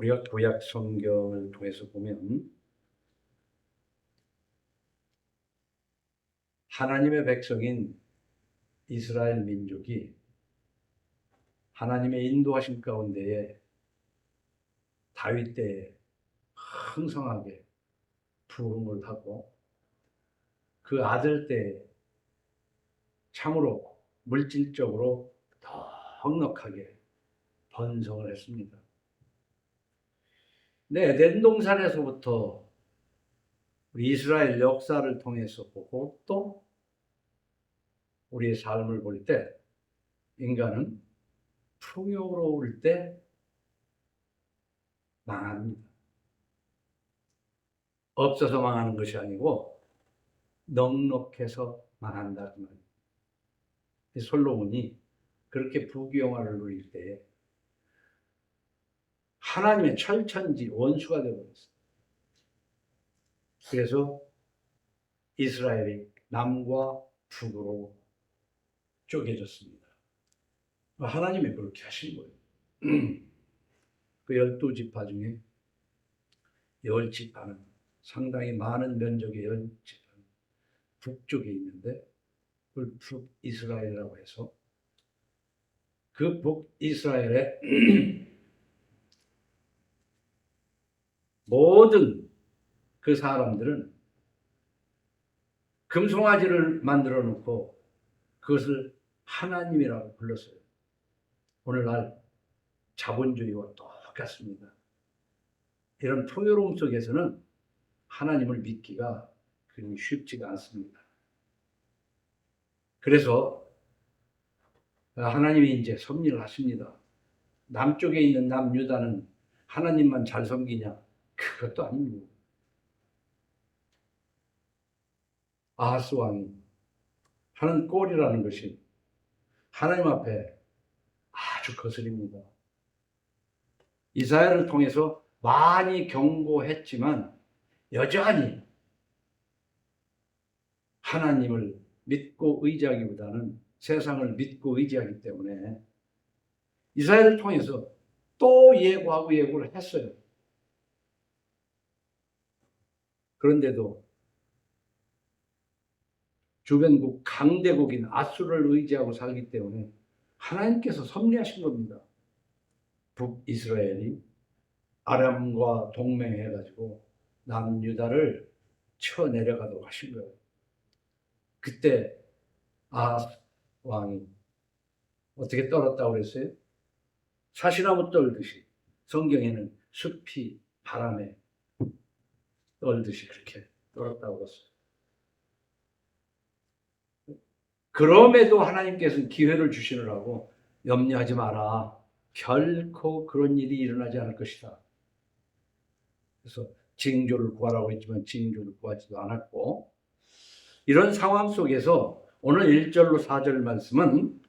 우리가 구약 성경을 통해서 보면 하나님의 백성인 이스라엘 민족이 하나님의 인도하심 가운데에 다윗 때에 흥성하게 부흥을 하고 그 아들 때에 참으로 물질적으로 더 넉넉하게 번성을 했습니다. 근데 에덴 동산에서부터 우리 이스라엘 역사를 통해서 보고 또 우리의 삶을 볼 때 인간은 풍요로울 때 망합니다. 없어서 망하는 것이 아니고 넉넉해서 망한다 그 말이에요. 솔로몬이 그렇게 부귀영화를 누릴 때에 하나님의 철천지 원수가 되어버렸어요. 그래서 이스라엘이 남과 북으로 쪼개졌습니다. 하나님이 그렇게 하신 거예요. 그 12지파 중에 10지파는 상당히 많은 면적의 10지파는 북쪽에 있는데 그걸 북이스라엘이라고 해서 그 북이스라엘의 모든 그 사람들은 금송아지를 만들어 놓고 그것을 하나님이라고 불렀어요. 오늘날 자본주의와 똑같습니다. 이런 풍요로움 속에서는 하나님을 믿기가 그리 쉽지가 않습니다. 그래서 하나님이 이제 섭리를 하십니다. 남쪽에 있는 남유다는 하나님만 잘 섬기냐? 그것도 아닙니다. 아하스 왕이 하는 꼴이라는 것이 하나님 앞에 아주 거슬립니다. 이사야를 통해서 많이 경고했지만 여전히 하나님을 믿고 의지하기보다는 세상을 믿고 의지하기 때문에 이사야를 통해서 또 예고하고 예고를 했어요. 그런데도 주변국 강대국인 아수르를 의지하고 살기 때문에 하나님께서 섭리하신 겁니다. 북이스라엘이 아람과 동맹해가지고 남유다를 쳐내려가도록 하신 거예요. 그때 아하스 왕이 어떻게 떨었다고 그랬어요? 사시나무 떨듯이. 성경에는 숲이 바람에 떨듯이 그렇게 떨었다고 그랬어요. 그럼에도 하나님께서는 기회를 주시느라고 염려하지 마라. 결코 그런 일이 일어나지 않을 것이다. 그래서 징조를 구하라고 했지만 징조를 구하지도 않았고, 이런 상황 속에서 오늘 1절로 4절 말씀은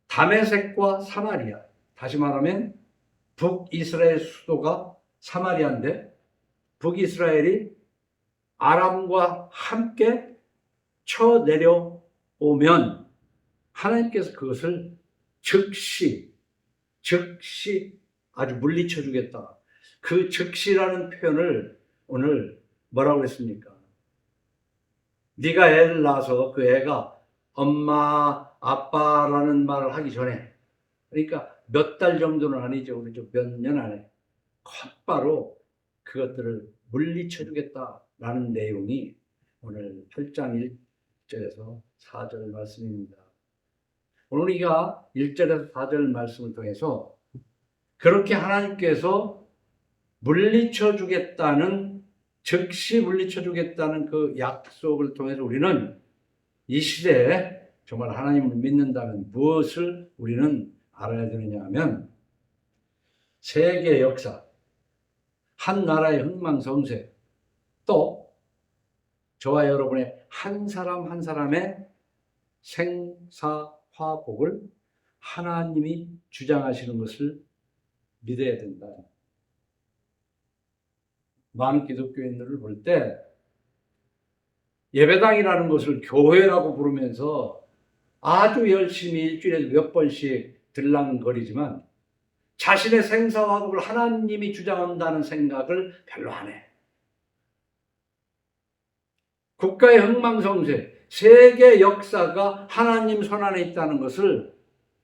다메섹과 사마리아, 다시 말하면 북이스라엘 수도가 사마리아인데 북이스라엘이 아람과 함께 쳐내려오면 하나님께서 그것을 즉시 아주 물리쳐 주겠다. 그 즉시라는 표현을 오늘 뭐라고 했습니까? 네가 애를 낳아서 그 애가 엄마, 아빠라는 말을 하기 전에, 그러니까 몇 달 정도는 아니죠. 그렇죠? 몇 년 안에 곧바로 그것들을 물리쳐 주겠다라는 내용이 오늘 8장 1절에서 4절 말씀입니다. 오늘 우리가 1절에서 4절 말씀을 통해서 그렇게 하나님께서 물리쳐 주겠다는, 즉시 물리쳐 주겠다는 그 약속을 통해서 우리는 이 시대에 정말 하나님을 믿는다면 무엇을 우리는 알아야 되느냐 하면, 세계 역사, 한 나라의 흥망성쇠, 또 저와 여러분의 한 사람 한 사람의 생사화복을 하나님이 주장하시는 것을 믿어야 된다. 많은 기독교인들을 볼 때 예배당이라는 것을 교회라고 부르면서 아주 열심히 일주일에 몇 번씩 들락거리지만 자신의 생사화복을 하나님이 주장한다는 생각을 별로 안 해. 국가의 흥망성쇠, 세계 역사가 하나님 손안에 있다는 것을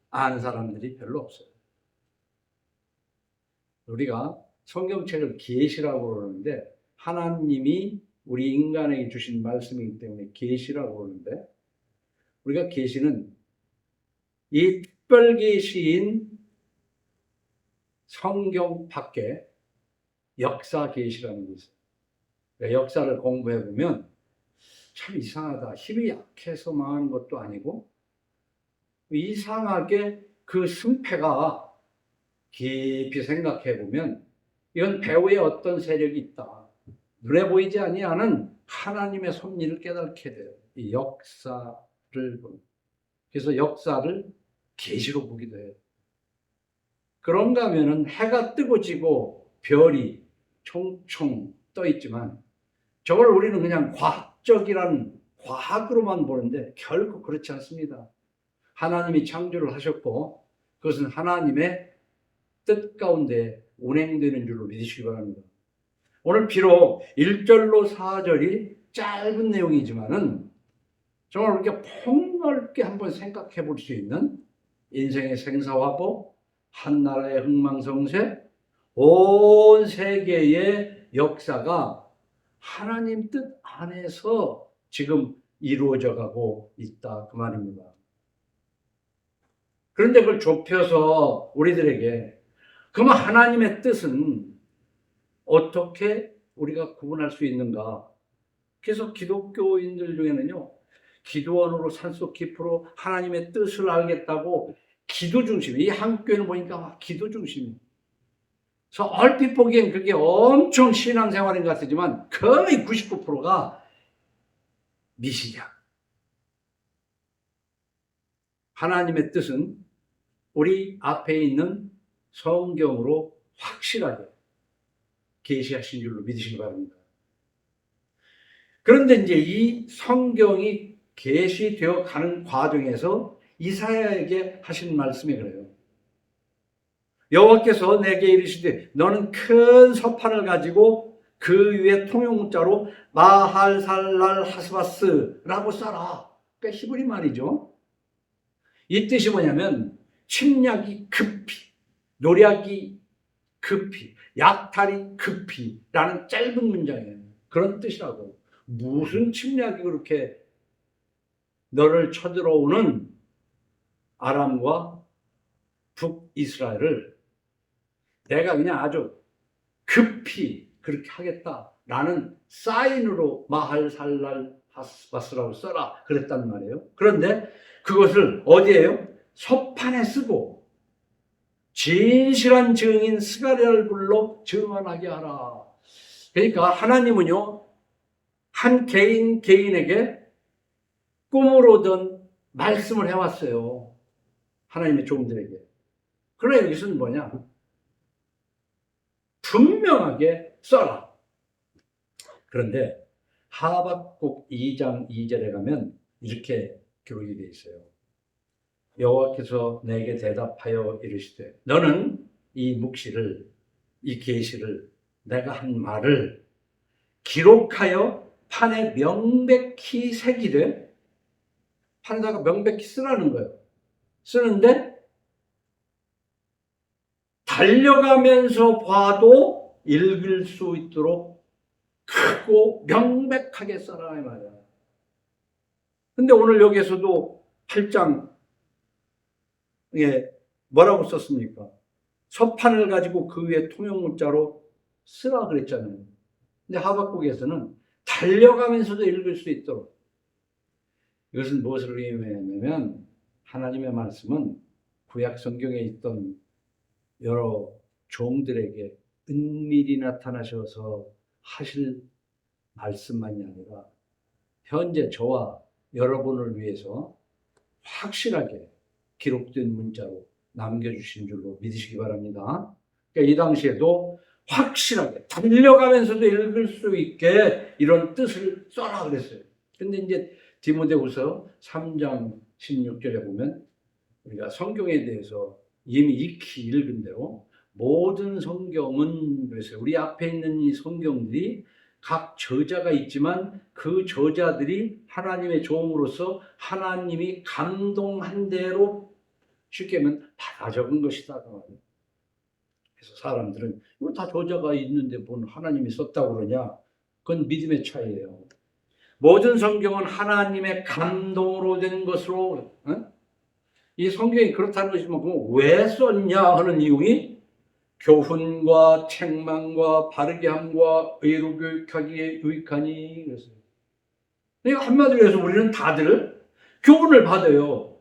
아는 사람들이 별로 없어요. 우리가 성경책을 계시라고 그러는데 하나님이 우리 인간에게 주신 말씀이기 때문에 계시라고 그러는데 우리가 계시는 이 특별 계시인 성경 밖에 역사 계시라는 게 있어요. 그러니까 역사를 공부해 보면 참 이상하다. 힘이 약해서 망하는 것도 아니고 이상하게 그 승패가 깊이 생각해 보면 이건 배후에 어떤 세력이 있다. 눈에 보이지 아니하는 하나님의 섭리를 깨닫게 돼요. 이 역사를 보면. 그래서 역사를 계시로 보기도 해요. 그런가 하면은 해가 뜨고 지고 별이 총총 떠 있지만 저걸 우리는 그냥 과학적이라는 과학으로만 보는데 결코 그렇지 않습니다. 하나님이 창조를 하셨고 그것은 하나님의 뜻 가운데 운행되는 줄로 믿으시기 바랍니다. 오늘 비록 1절로 4절이 짧은 내용이지만은 정말 우리가 폭넓게 한번 생각해 볼 수 있는 인생의 생사화복, 한 나라의 흥망성쇠, 온 세계의 역사가 하나님 뜻 안에서 지금 이루어져 가고 있다 그 말입니다. 그런데 그걸 좁혀서 우리들에게 그러면 하나님의 뜻은 어떻게 우리가 구분할 수 있는가? 그래서 기독교인들 중에는요, 기도원으로 산속 깊으로 하나님의 뜻을 알겠다고 기도 중심, 이 한국교회는 보니까 기도 중심. 그래서 얼핏 보기엔 그게 엄청 신앙생활인 것 같지만 거의 99%가 미신이야. 하나님의 뜻은 우리 앞에 있는 성경으로 확실하게 계시하신 줄로 믿으시기 바랍니다. 그런데 이제 이 성경이 계시되어 가는 과정에서 이사야에게 하신 말씀이 그래요. 여호와께서 내게 이르시되 너는 큰 서판을 가지고 그 위에 통용자로 마할살랄 하스바스라고 써라. 그러니까 히브리 말이죠. 이 뜻이 뭐냐면 침략이 급히, 노략이 급히, 약탈이 급히 라는 짧은 문장이에요. 그런 뜻이라고. 무슨 침략이 그렇게 너를 쳐들어오는 아람과 북이스라엘을 내가 그냥 아주 급히 그렇게 하겠다라는 사인으로 마할살랄 하스바스라고 써라 그랬단 말이에요. 그런데 그것을 어디에요? 서판에 쓰고 진실한 증인 스가랴를 불러 증언하게 하라. 그러니까 하나님은요 한 개인에게 꿈으로든 말씀을 해왔어요. 하나님의 종들에게. 그러나 여기서는 뭐냐? 분명하게 써라. 그런데 하박국 2장 2절에 가면 이렇게 기록이 되어 있어요. 여호와께서 내게 대답하여 이르시되 너는 이 묵시를, 이 계시를, 내가 한 말을 기록하여 판에 명백히 새기되, 판에다가 명백히 쓰라는 거예요. 쓰는데 달려가면서 봐도 읽을 수 있도록 크고 명백하게 써라 이 말이야. 근데 오늘 여기에서도 8장에 뭐라고 썼습니까? 서판을 가지고 그 위에 통용문자로 쓰라 그랬잖아요. 근데 하박국에서는 달려가면서도 읽을 수 있도록. 이것은 무엇을 의미하냐면 하나님의 말씀은 구약 성경에 있던 여러 종들에게 은밀히 나타나셔서 하실 말씀만이 아니라 현재 저와 여러분을 위해서 확실하게 기록된 문자로 남겨주신 줄로 믿으시기 바랍니다. 그러니까 이 당시에도 확실하게 달려가면서도 읽을 수 있게 이런 뜻을 써라 그랬어요. 근데 이제 디모데후서 3장 16절에 보면 우리가 성경에 대해서 이미 익히 읽은 대로 모든 성경은 그랬어요. 우리 앞에 있는 이 성경들이 각 저자가 있지만 그 저자들이 하나님의 종으로서 하나님이 감동한 대로 쉽게 하면 받아 적은 것이다. 그래서 사람들은 이거 다 저자가 있는데 뭔 하나님이 썼다고 그러냐? 그건 믿음의 차이예요. 모든 성경은 하나님의 감동으로 된 것으로, 이 성경이 그렇다는 것이면 왜 썼냐 하는 이유이 교훈과 책망과 바르게 함과 의로 교육하기에 유익하니 그랬어요. 그러니까 한마디로 해서 우리는 다들 교훈을 받아요.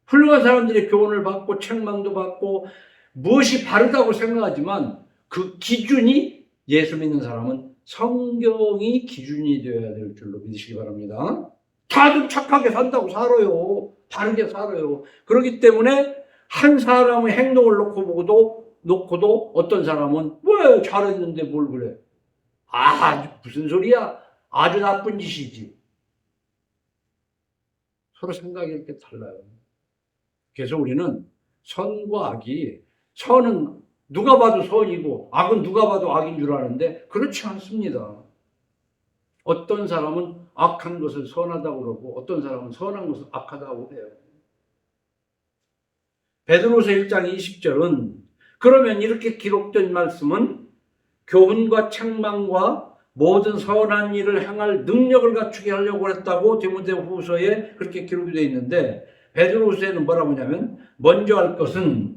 훌륭한 사람들이 교훈을 받고 책망도 받고 무엇이 바르다고 생각하지만 그 기준이 예수 믿는 사람은 성경이 기준이 되어야 될 줄로 믿으시기 바랍니다. 다들 착하게 산다고 살아요. 바르게 살아요. 그렇기 때문에 한 사람의 행동을 놓고도 어떤 사람은 왜 잘했는데 뭘 그래? 무슨 소리야? 아주 나쁜 짓이지. 서로 생각이 이렇게 달라요. 그래서 우리는 선과 악이, 선은 누가 봐도 선이고 악은 누가 봐도 악인 줄 아는데 그렇지 않습니다. 어떤 사람은 악한 것을 선하다고 그러고 어떤 사람은 선한 것을 악하다고 해요. 베드로서 1장 20절은 그러면 이렇게 기록된 말씀은 교훈과 책망과 모든 선한 일을 행할 능력을 갖추게 하려고 했다고 디모데후서에 그렇게 기록이 되어 있는데 베드로서에는 뭐라고 하냐면 먼저 할 것은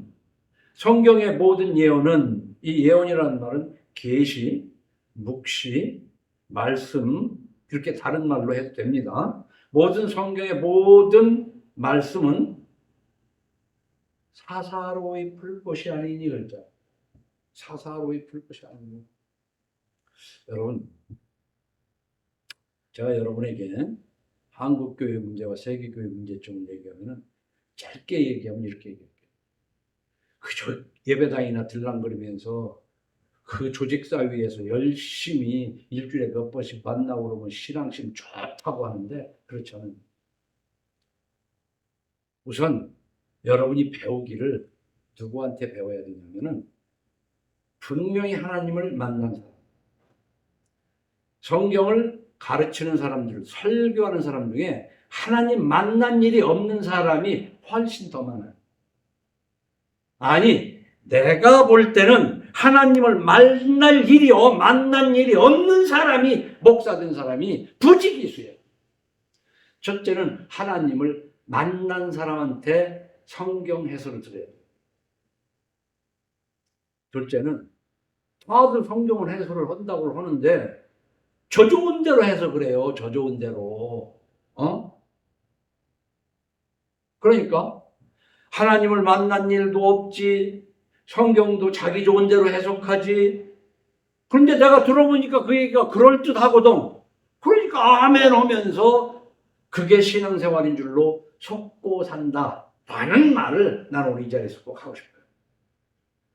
성경의 모든 예언은 이 예언이라는 말은 계시, 묵시, 말씀 이렇게 다른 말로 해도 됩니다. 모든 성경의 모든 말씀은 사사로이 풀 것이 아니니 그랬죠. 사사로이 풀 것이 아니니. 여러분, 제가 여러분에게 한국교회 문제와 세계교회 문제점을 얘기하면 짧게 얘기하면 이렇게 얘기할게요. 그저 예배당이나 들랑거리면서 그 조직사위에서 열심히 일주일에 몇 번씩 만나고 그러면 신앙심 좋다고 하는데 그렇지 않아요. 우선 여러분이 배우기를 누구한테 배워야 되냐면은 분명히 하나님을 만난 사람, 성경을 가르치는 사람들, 설교하는 사람 중에 하나님 만난 일이 없는 사람이 훨씬 더 많아요. 아니, 내가 볼 때는 하나님을 만난 일이 없는 사람이 목사된 사람이 부지기수예요. 첫째는 하나님을 만난 사람한테 성경 해설을 들어야 돼요. 둘째는 다들 성경을 해설을 한다고 하는데 저 좋은 대로 해석을 해요. 저 좋은 대로. 그러니까 하나님을 만난 일도 없지. 성경도 자기 좋은 대로 해석하지. 그런데 내가 들어보니까 그 얘기가 그럴듯하거든. 그러니까 아멘 하면서 그게 신앙생활인 줄로 속고 산다라는 말을 나는 오늘 이 자리에서 꼭 하고 싶어요.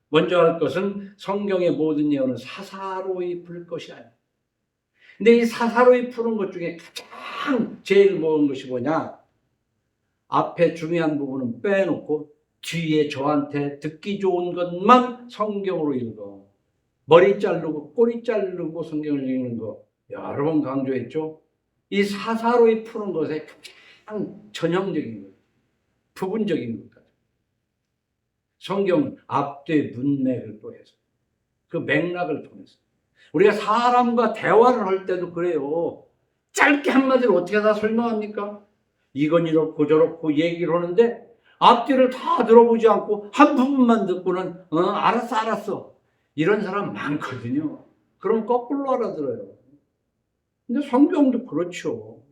먼저 할 것은 성경의 모든 예언은 사사로이 풀 것이 아니에요. 근데 이 사사로이 푸는 것 중에 가장 제일 좋은 것이 뭐냐? 앞에 중요한 부분은 빼놓고 뒤에 저한테 듣기 좋은 것만 성경으로 읽어. 머리 자르고 꼬리 자르고 성경을 읽는 거 여러 번 강조했죠. 이 사사로이 푸는 것의 가장 전형적인 것, 부분적인 것 같아요. 성경은 앞뒤 문맥을 통해서 그 맥락을 통해서 우리가 사람과 대화를 할 때도 그래요. 짧게 한마디로 어떻게 다 설명합니까? 이건 이렇고 저렇고 얘기를 하는데 앞뒤를 다 들어보지 않고 한 부분만 듣고는 알았어 이런 사람 많거든요. 그럼 거꾸로 알아들어요. 근데 성경도 그렇죠.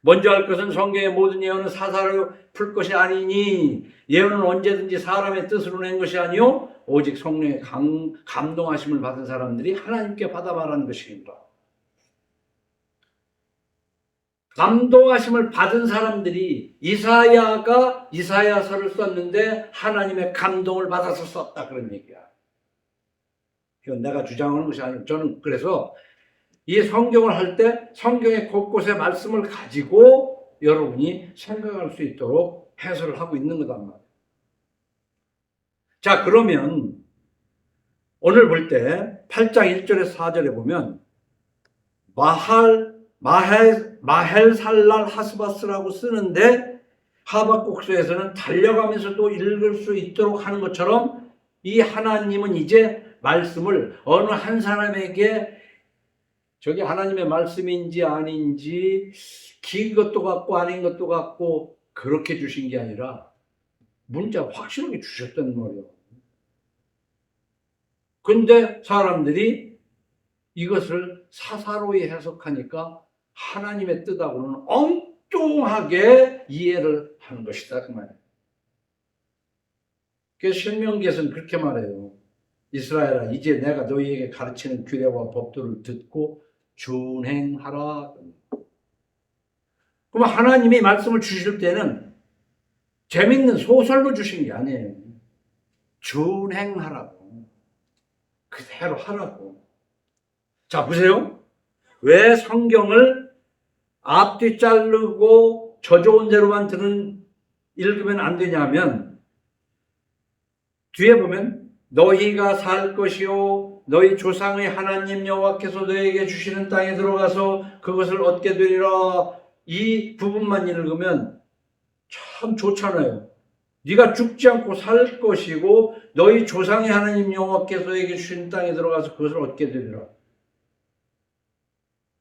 먼저 할 것은 성경의 모든 예언은 사사로 풀 것이 아니니 예언은 언제든지 사람의 뜻으로 낸 것이 아니요 오직 성령의 감동하심을 받은 사람들이 하나님께 받아 말하는 것입니다. 감동하심을 받은 사람들이 이사야가 이사야서를 썼는데 하나님의 감동을 받아서 썼다 그런 얘기야. 이건 내가 주장하는 것이 아니고 저는 그래서 이 성경을 할 때 성경의 곳곳의 말씀을 가지고 여러분이 생각할 수 있도록 해설을 하고 있는 거단 말이에요. 자, 그러면 오늘 볼 때 8장 1절에 4절에 보면 마헬살랄 하스바스라고 쓰는데 하박국서에서는 달려가면서도 읽을 수 있도록 하는 것처럼 이 하나님은 이제 말씀을 어느 한 사람에게 저게 하나님의 말씀인지 아닌지 긴 것도 같고 아닌 것도 같고 그렇게 주신 게 아니라 문자 확실하게 주셨단 말이에요. 근데 사람들이 이것을 사사로이 해석하니까 하나님의 뜻하고는 엉뚱하게 이해를 하는 것이다 그 말이에요. 그래서 신명기에서는 그렇게 말해요. 이스라엘아, 이제 내가 너희에게 가르치는 규례와 법도를 듣고 준행하라. 그럼 하나님이 말씀을 주실 때는 재밌는 소설로 주신 게 아니에요. 준행하라고. 그대로 하라고. 자, 보세요. 왜 성경을 앞뒤 자르고 저 좋은 대로만 읽으면 안 되냐면 뒤에 보면 너희가 살 것이요 너희 조상의 하나님 여호와께서 너희에게 주시는 땅에 들어가서 그것을 얻게 되리라. 이 부분만 읽으면 참 좋잖아요. 네가 죽지 않고 살 것이고 너희 조상의 하나님 여호와께서 너희에게 주신 땅에 들어가서 그것을 얻게 되리라.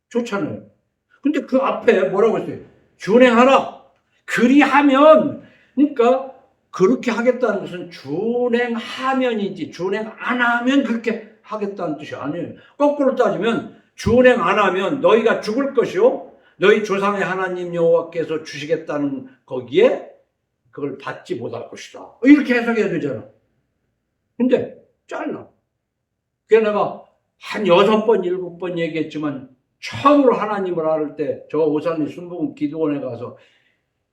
좋잖아요. 근데 그 앞에 뭐라고 했어요? 준행하라. 그리하면, 그러니까 그렇게 하겠다는 것은 준행하면이지 준행 안 하면 그렇게 하겠다는 뜻이 아니에요. 거꾸로 따지면 준행 안 하면 너희가 죽을 것이요 너희 조상의 하나님 여호와께서 주시겠다는 거기에 그걸 받지 못할 것이다. 이렇게 해석해야 되잖아. 근데 잘라. 그게 내가 한 6번, 7번 얘기했지만 처음으로 하나님을 알을 때 저 오산리 순복음 기도원에 가서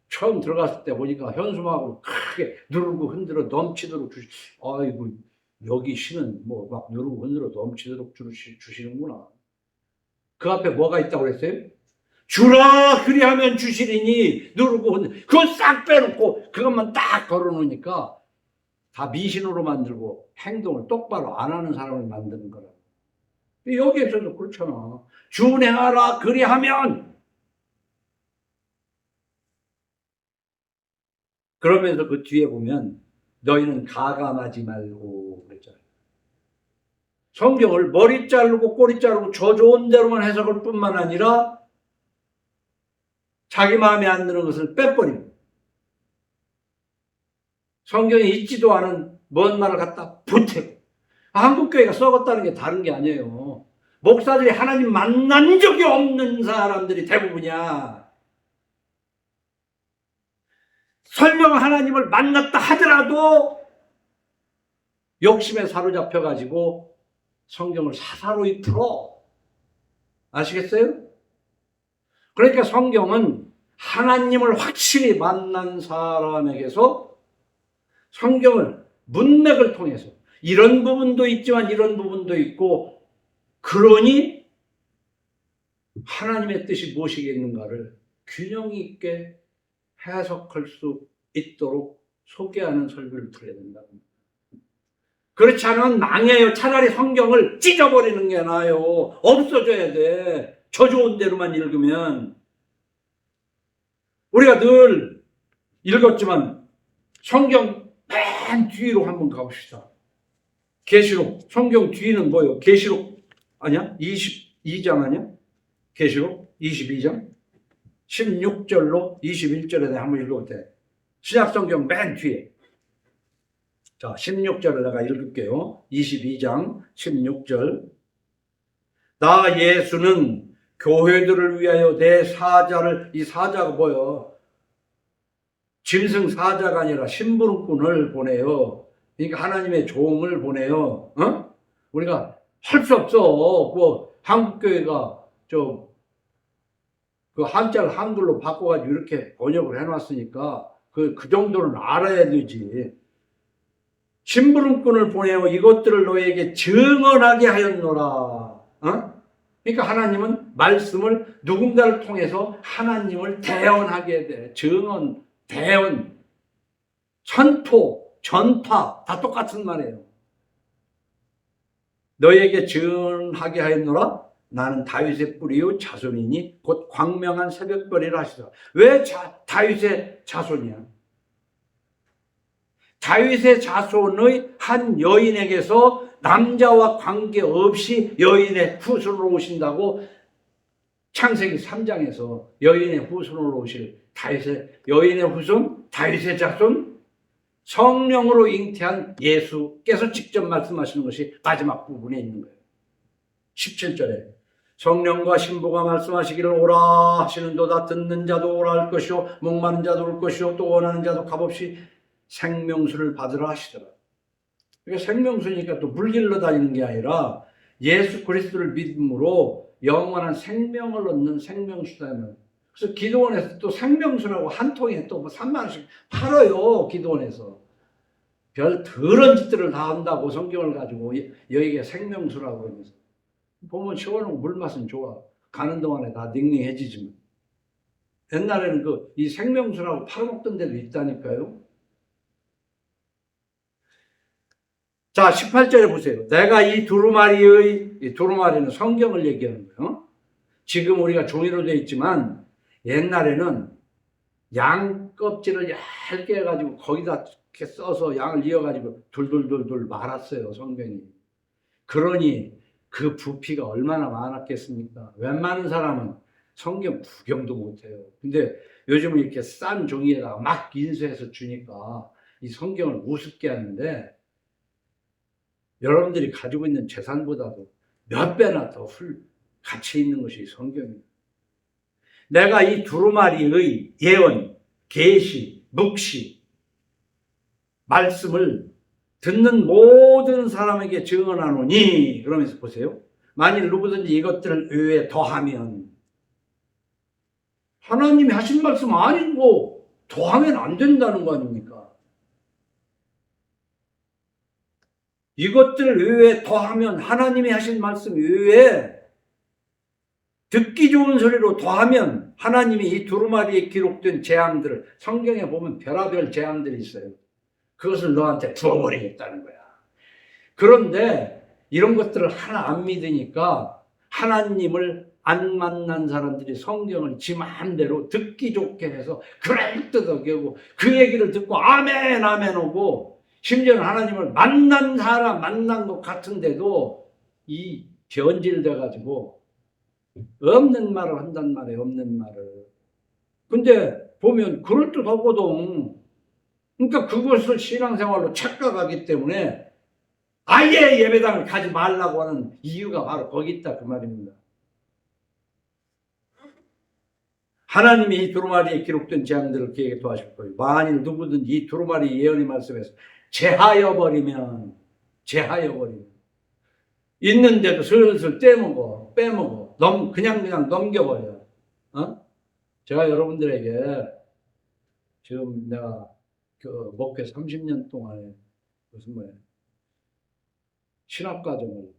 처음 들어갔을 때 보니까 현수막으로 크게 누르고 흔들어 넘치도록 아이고 여기 신은 뭐 막 누르고 흔들어 넘치도록 주시는구나. 그 앞에 뭐가 있다고 그랬어요? 주라 그리하면 주시리니 누르고 흔들어. 그거 싹 빼놓고 그것만 딱 걸어놓으니까 다 미신으로 만들고 행동을 똑바로 안 하는 사람을 만드는 거라. 여기에서도 그렇잖아. 준행하라 그리하면. 그러면서 그 뒤에 보면 너희는 가감하지 말고 그랬잖아요. 성경을 머리 자르고 꼬리 자르고 저 좋은 대로만 해석할 뿐만 아니라 자기 마음에 안 드는 것을 빼버리고 성경에 있지도 않은 먼 말을 갖다 보태고. 한국교회가 썩었다는 게 다른 게 아니에요. 목사들이 하나님 만난 적이 없는 사람들이 대부분이야. 설령 하나님을 만났다 하더라도 욕심에 사로잡혀가지고 성경을 사사로이 풀어. 아시겠어요? 그러니까 성경은 하나님을 확실히 만난 사람에게서 성경을 문맥을 통해서 이런 부분도 있지만 이런 부분도 있고 그러니 하나님의 뜻이 무엇이겠는가를 균형 있게 해석할 수 있도록 소개하는 설교를 드려야 된다. 그렇지 않으면 망해요. 차라리 성경을 찢어버리는 게 나아요. 없어져야 돼. 저 좋은 대로만 읽으면. 우리가 늘 읽었지만 성경 맨 뒤로 한번 가봅시다. 계시록. 성경 뒤는 뭐예요? 계시록 아니야? 22장 아니야? 계시록 22장 16절로 21절에 내가 한번 읽어볼게요. 신약성경 맨 뒤에. 자, 16절을 내가 읽을게요. 22장 16절. 나 예수는 교회들을 위하여 내 사자를, 이 사자가 뭐예요? 짐승 사자가 아니라 심부름꾼을 보내요. 그러니까 하나님의 종을 보내요. 어? 우리가 할 수 없어. 그 한국교회가 그 한자를 한글로 바꿔가지고 이렇게 번역을 해놨으니까 그 정도는 알아야 되지. 심부름꾼을 보내어 이것들을 너에게 증언하게 하였노라. 어? 그러니까 하나님은 말씀을 누군가를 통해서 하나님을 대언하게 돼. 증언, 대언, 선포. 전파 다 똑같은 말이에요. 너에게 증언하게 하였노라. 나는 다윗의 뿌리요 자손이니 곧 광명한 새벽별이라 하시더라. 왜 다윗의 자손이야? 다윗의 자손의 한 여인에게서 남자와 관계없이 여인의 후손으로 오신다고 창세기 3장에서 여인의 후손으로 오실 다윗의 여인의 후손, 다윗의 자손, 성령으로 잉태한 예수께서 직접 말씀하시는 것이 마지막 부분에 있는 거예요. 17절에 성령과 신부가 말씀하시기를 오라 하시는도다. 듣는 자도 오라 할 것이요 목마른 자도 올 것이요 또 원하는 자도 값없이 생명수를 받으라 하시더라. 그러니까 생명수니까 또 물 길러 다니는 게 아니라 예수 그리스도를 믿음으로 영원한 생명을 얻는 생명수다는. 그래서 기도원에서 또 생명수라고 한 통에 또 뭐 3만 원씩 팔아요. 기도원에서. 별 더러운 짓들을 다 한다고 성경을 가지고 여기가 생명수라고 그러면서. 보면 시원하고 물맛은 좋아. 가는 동안에 다 닝닝해지지만. 옛날에는 이 생명수라고 팔아먹던 데도 있다니까요. 자, 18절에 보세요. 내가 이 두루마리는 성경을 얘기하는 거예요. 지금 우리가 종이로 되어 있지만 옛날에는 양 껍질을 얇게 해가지고 거기다 이렇게 써서 양을 이어가지고 둘둘둘둘 말았어요, 성경이. 그러니 그 부피가 얼마나 많았겠습니까? 웬만한 사람은 성경 구경도 못해요. 근데 요즘은 이렇게 싼 종이에다가 막 인쇄해서 주니까 이 성경을 우습게 하는데 여러분들이 가지고 있는 재산보다도 몇 배나 더 가치 있는 것이 성경입니다. 내가 이 두루마리의 예언, 계시, 묵시, 말씀을 듣는 모든 사람에게 증언하노니, 그러면서 보세요. 만일 누구든지 이것들을 외에 더하면, 하나님이 하신 말씀 아니고 더하면 안 된다는 거 아닙니까? 이것들 외에 더하면, 하나님이 하신 말씀 외에 듣기 좋은 소리로 더하면 하나님이 이 두루마리에 기록된 재앙들을, 성경에 보면 별하별 재앙들이 있어요. 그것을 너한테 부어버리겠다는 거야. 그런데 이런 것들을 하나 안 믿으니까 하나님을 안 만난 사람들이 성경을 지 마음대로 듣기 좋게 해서 그럴듯하게 하고 그 얘기를 듣고 아멘 아멘 오고, 심지어는 하나님을 만난 사람 만난 것 같은데도 이 변질돼 가지고 없는 말을 한단 말이에요. 없는 말을. 근데 보면 그럴듯하거든. 그러니까 그것을 신앙생활로 착각하기 때문에 아예 예배당을 가지 말라고 하는 이유가 바로 거기 있다 그 말입니다. 하나님이 이 두루마리에 기록된 재앙들을 그에게 도와줄 거예요. 만일 누구든지 이 두루마리 예언의 말씀에서 제하여 버리면 있는데도 슬슬 빼먹어 그냥 넘겨버려. 제가 여러분들에게 지금 내가 그 목회 30년 동안에 무슨 뭐예요? 신학과정을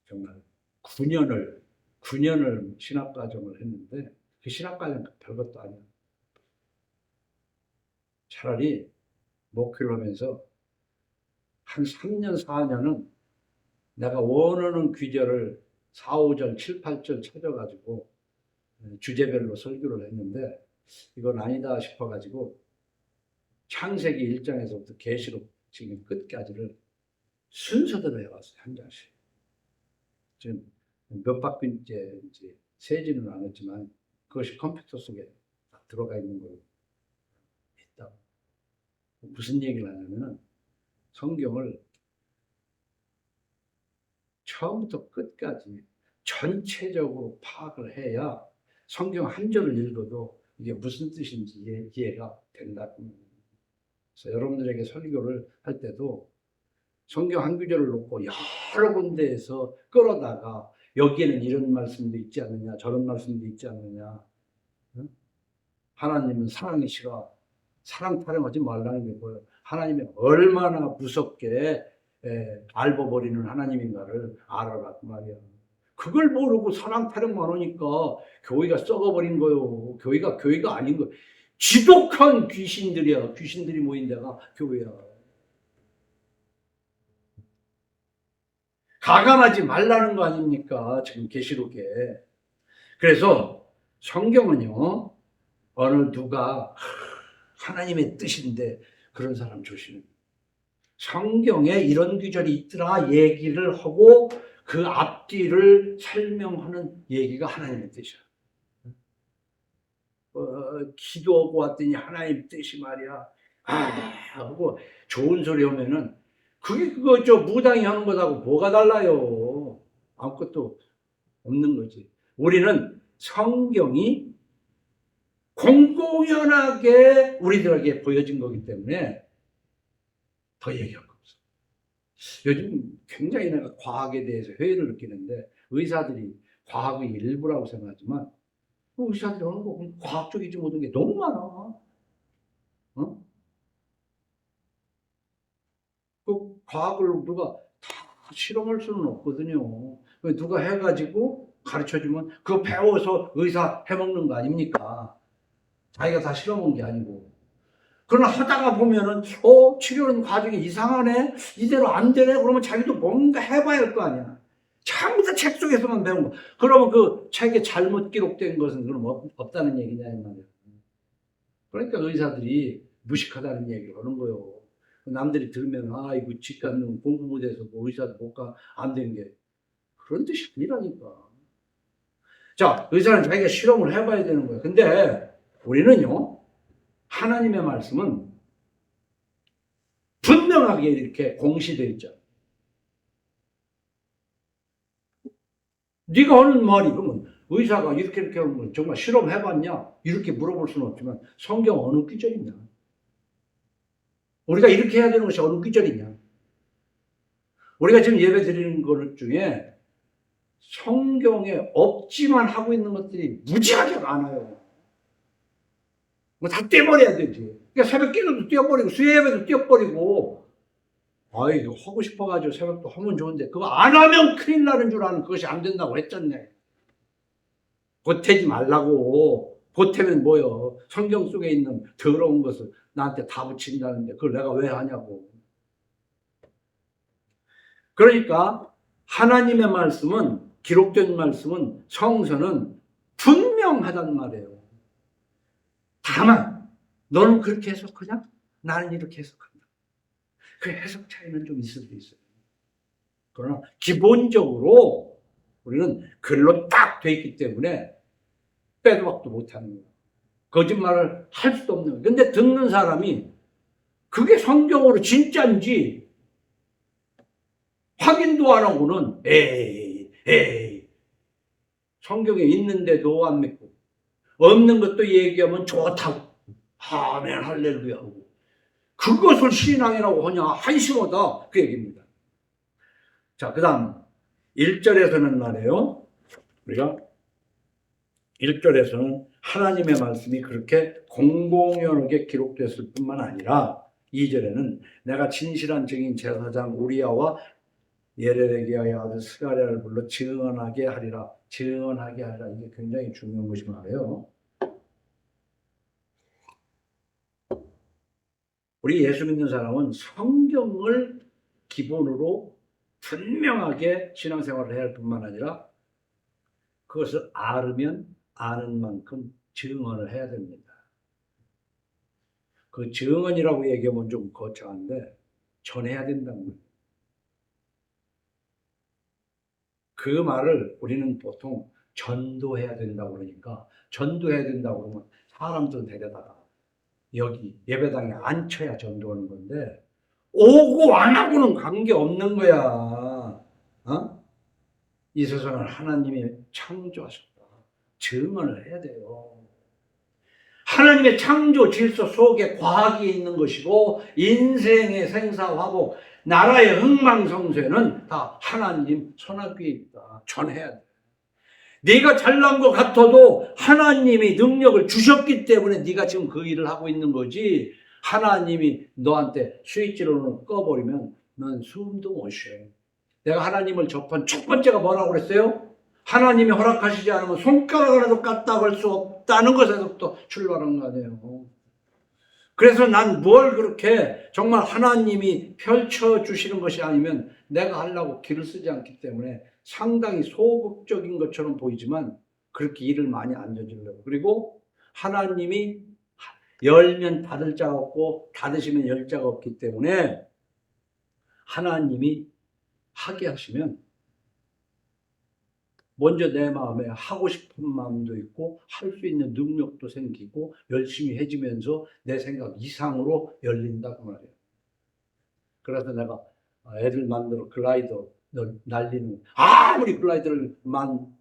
정말 9년을 신학과정을 했는데 그 신학과정 별것도 아니야. 차라리 목회를 하면서 한 3년, 4년은 내가 원하는 귀절을 4, 5절, 7, 8절 찾아가지고 주제별로 설교를 했는데 이건 아니다 싶어가지고 창세기 1장에서부터 계시록 지금 끝까지를 순서대로 해왔어요. 한 장씩. 지금 몇 바퀴째 이제 세지는 않았지만 그것이 컴퓨터 속에 들어가 있는 걸로 있다. 무슨 얘기를 하냐면은 성경을 처음부터 끝까지 전체적으로 파악을 해야 성경 한 절을 읽어도 이게 무슨 뜻인지 이해가 된다. 그래서 여러분들에게 설교를 할 때도 성경 한 구절을 놓고 여러 군데에서 끌어다가 여기에는 이런 말씀도 있지 않느냐, 저런 말씀도 있지 않느냐. 하나님은 사랑이시라. 사랑 타령하지 말라는 게 뭐예요? 하나님이 얼마나 무섭게 밟아버리는 하나님인가를 알아라 그 말이야. 그걸 모르고 사랑 타령만 하니까 교회가 썩어버린 거요. 교회가 아닌 거. 지독한 귀신들이야. 귀신들이 모인 데가 교회야. 가감하지 말라는 거 아닙니까? 지금 계시록에. 그래서 성경은요, 어느 누가 하나님의 뜻인데 그런 사람 조심해. 성경에 이런 구절이 있더라 얘기를 하고 그 앞뒤를 설명하는 얘기가 하나님의 뜻이야. 기도하고 왔더니 하나님 뜻이 말이야. 하고 좋은 소리 하면은 그게 그거 무당이 하는 것하고 뭐가 달라요? 아무것도 없는 거지. 우리는 성경이 공공연하게 우리들에게 보여진 거기 때문에 더 얘기할 거 없어. 요즘 굉장히 내가 과학에 대해서 회의를 느끼는데 의사들이 과학의 일부라고 생각하지만 의사들이 하는 거 과학적이지 못한 게 너무 많아. 어? 그 과학을 누가 다 실험할 수는 없거든요. 누가 해가지고 가르쳐주면 그거 배워서 의사 해먹는 거 아닙니까? 자기가 다 실험한 게 아니고. 그러나 하다가 보면은 치료는 과정이 이상하네, 이대로 안 되네, 그러면 자기도 뭔가 해봐야 할 거 아니야. 전부 다 책 속에서만 배운 거. 그러면 그 책에 잘못 기록된 것은 그럼 없다는 얘기냐 이 말이야. 그러니까 의사들이 무식하다는 얘기를 하는 거예요. 남들이 들으면 이거 직관 공부 못해서 뭐 의사도 못 가 안 되는 게 그런 뜻이 아니라니까. 자, 의사는 자기가 실험을 해봐야 되는 거예요. 근데 우리는요, 하나님의 말씀은 분명하게 이렇게 공시되어 있죠. 네가 하는 말이 그러면 의사가 이렇게 하면 정말 실험해봤냐? 이렇게 물어볼 수는 없지만 성경 어느 구절이냐? 우리가 이렇게 해야 되는 것이 어느 구절이냐? 우리가 지금 예배 드리는 것 중에 성경에 없지만 하고 있는 것들이 무지하게 많아요. 뭐 다 떼버려야 되지. 그러니까 새벽 기도도 떼어버리고 수요 예배도 떼어버리고 이거 하고 싶어가지고 새벽도 하면 좋은데 그거 안 하면 큰일 나는 줄 아는 그것이 안 된다고 했잖네. 보태지 말라고. 보태면 뭐요? 성경 속에 있는 더러운 것을 나한테 다 붙인다는데 그걸 내가 왜 하냐고. 그러니까 하나님의 말씀은, 기록된 말씀은, 성서는 분명하단 말이에요. 다만 너는 그렇게 해석하냐? 나는 이렇게 해석한다. 그 해석 차이는 좀 있을 수 있어요. 그러나 기본적으로 우리는 글로 딱 돼 있기 때문에 빼도 박도 못하는 거예요. 거짓말을 할 수도 없는 거예요. 근데 듣는 사람이 그게 성경으로 진짜인지 확인도 안 하고는 에이 성경에 있는데도 안 믿고 없는 것도 얘기하면 좋다고 아멘 할렐루야 하고 그것을 신앙이라고 하냐 한심하다 그 얘기입니다. 자, 그 다음 1절에서는 말이에요. 우리가 1절에서는 하나님의 말씀이 그렇게 공공연하게 기록됐을 뿐만 아니라 2절에는 내가 진실한 증인 제사장 우리야와 예레레기야의 아들 스가랴를 불러 증언하게 하리라. 증언하게 하리라. 이게 굉장히 중요한 것이 말이에요. 우리 예수 믿는 사람은 성경을 기본으로 분명하게 신앙생활을 해야 할 뿐만 아니라 그것을 알으면 아는 만큼 증언을 해야 됩니다. 그 증언이라고 얘기하면 좀 거창한데 전해야 된다는 거예요. 그 말을 우리는 보통 전도해야 된다고 그러니까 전도해야 된다고 그러면 사람들 데려다가 여기 예배당에 앉혀야 전도하는 건데 오고 안 하고는 관계없는 거야. 이 세상을 하나님이 창조하셨다. 증언을 해야 돼요. 하나님의 창조 질서 속에 과학이 있는 것이고 인생의 생사화복, 나라의 흥망성쇠는 다 하나님 손아귀에 있다. 전해야 돼. 네가 잘난 것 같아도 하나님이 능력을 주셨기 때문에 네가 지금 그 일을 하고 있는 거지. 하나님이 너한테 스위치를 꺼버리면 넌 숨도 못 쉬어. 내가 하나님을 접한 첫 번째가 뭐라고 그랬어요? 하나님이 허락하시지 않으면 손가락으로도 까딱할 수 없다는 것에서부터 출발한 거 아니에요. 그래서 난 뭘 그렇게 정말 하나님이 펼쳐주시는 것이 아니면 내가 하려고 길을 쓰지 않기 때문에 상당히 소극적인 것처럼 보이지만 그렇게 일을 많이 안 저질러요. 그리고 하나님이 열면 닫을 자가 없고 닫으시면 열 자가 없기 때문에 하나님이 하게 하시면 먼저 내 마음에 하고 싶은 마음도 있고 할 수 있는 능력도 생기고 열심히 해지면서 내 생각 이상으로 열린다 그 말이에요. 그래서 내가 애들 만들어 글라이더 날리는, 아무리 글라이더를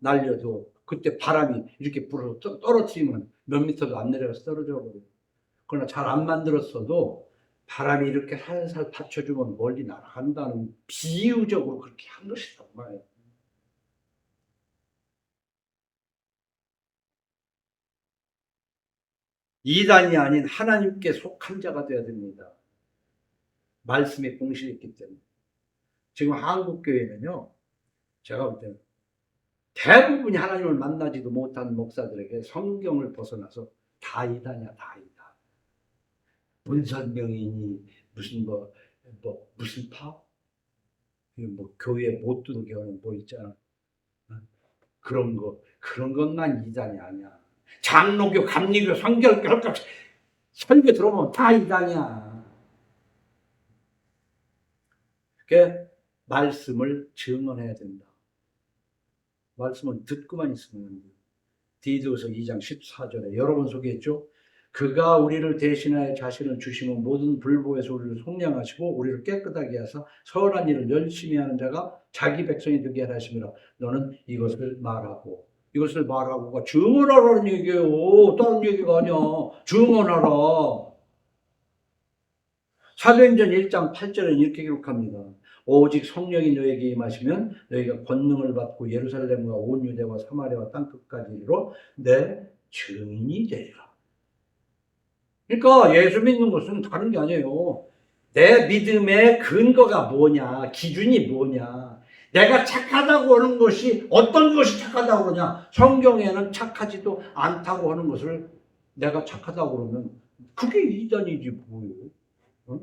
날려도 그때 바람이 이렇게 불어서 떨어뜨리면 몇 미터도 안 내려가서 떨어져 버려요. 그러나 잘 안 만들었어도 바람이 이렇게 살살 받쳐주면 멀리 날아간다는 비유적으로 그렇게 한 것이다 말이에요. 이단이 아닌 하나님께 속한 자가 되어야 됩니다. 말씀에 공실이 있기 때문에. 지금 한국교회는요, 제가 볼 때는 대부분이 하나님을 만나지도 못한 목사들에게 성경을 벗어나서 다 이단이야, 다 이단. 문선명이니, 무슨 파? 교회 못 들어오게 하는 있잖아. 그런 것만 이단이 아니야. 장로교, 감리교, 성결교, 설교 들어보면 다 이단이야. 그게 말씀을 증언해야 된다. 말씀은 듣고만 있으면 안 돼요. 디도서 2장 14절에 여러 번 소개했죠. 그가 우리를 대신하여 자신을 주시는 모든 불보에서 우리를 속량하시고 우리를 깨끗하게 하사 선한 일을 열심히 하는 자가 자기 백성이 되게 하심이라. 너는 이것을 말하고가 증언하라는 얘기예요. 다른 얘기가 아니야. 증언하라. 사도행전 1장 8절에는 이렇게 기록합니다. 오직 성령이 너에게 임하시면 너희가 권능을 받고 예루살렘과 온 유대와 사마리아와 땅끝까지 이르러 내 증인이 되리라. 그러니까 예수 믿는 것은 다른 게 아니에요. 내 믿음의 근거가 뭐냐, 기준이 뭐냐, 내가 착하다고 하는 것이 어떤 것이 착하다고 그러냐. 성경에는 착하지도 않다고 하는 것을 내가 착하다고 그러면 그게 이단이지 뭐예요. 응?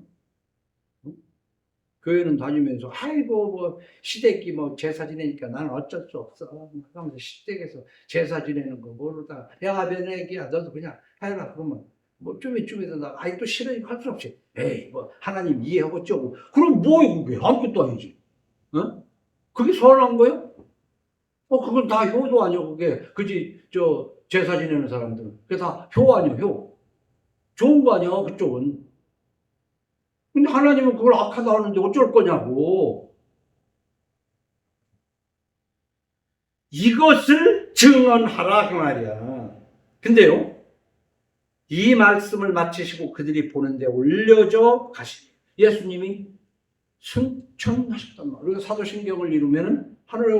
교회는 다니면서 아이고 시댁이 제사 지내니까 나는 어쩔 수 없어 하면서 시댁에서 제사 지내는 거 모르다가 야 며느리야 너도 그냥 해라 그러면 좀 이따가 아이 또 싫으니까 할 수 없이 에이 하나님 이해하고 쪼고 그럼 그게 아무것도 아니지. 어? 그게 선한 거야? 그건 다 효도 아니야 그게. 그지 제사 지내는 사람들은 그게 다 효 아니야 효. 좋은 거 아니야 그쪽은. 근데 하나님은 그걸 악하다 하는데 어쩔 거냐고. 이것을 증언하라 그 말이야. 근데요, 이 말씀을 마치시고 그들이 보는데 올려져 가시니 예수님이 승천하셨단 말이에요. 우리가 사도신경을 이루면은 하늘에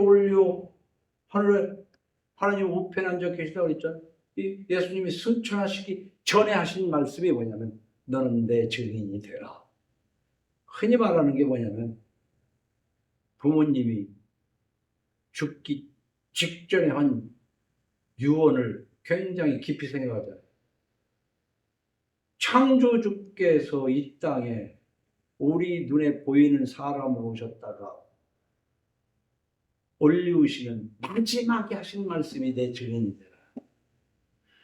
하나님 우편에 앉아 계시다고 그랬잖아요. 예수님이 승천하시기 전에 하신 말씀이 뭐냐면 너는 내 증인이 되라. 흔히 말하는 게 뭐냐면 부모님이 죽기 직전에 한 유언을 굉장히 깊이 생각하잖아요. 창조주께서 이 땅에 우리 눈에 보이는 사람으로 오셨다가 올리우시는 마지막에 하신 말씀이 내 증인이 되라.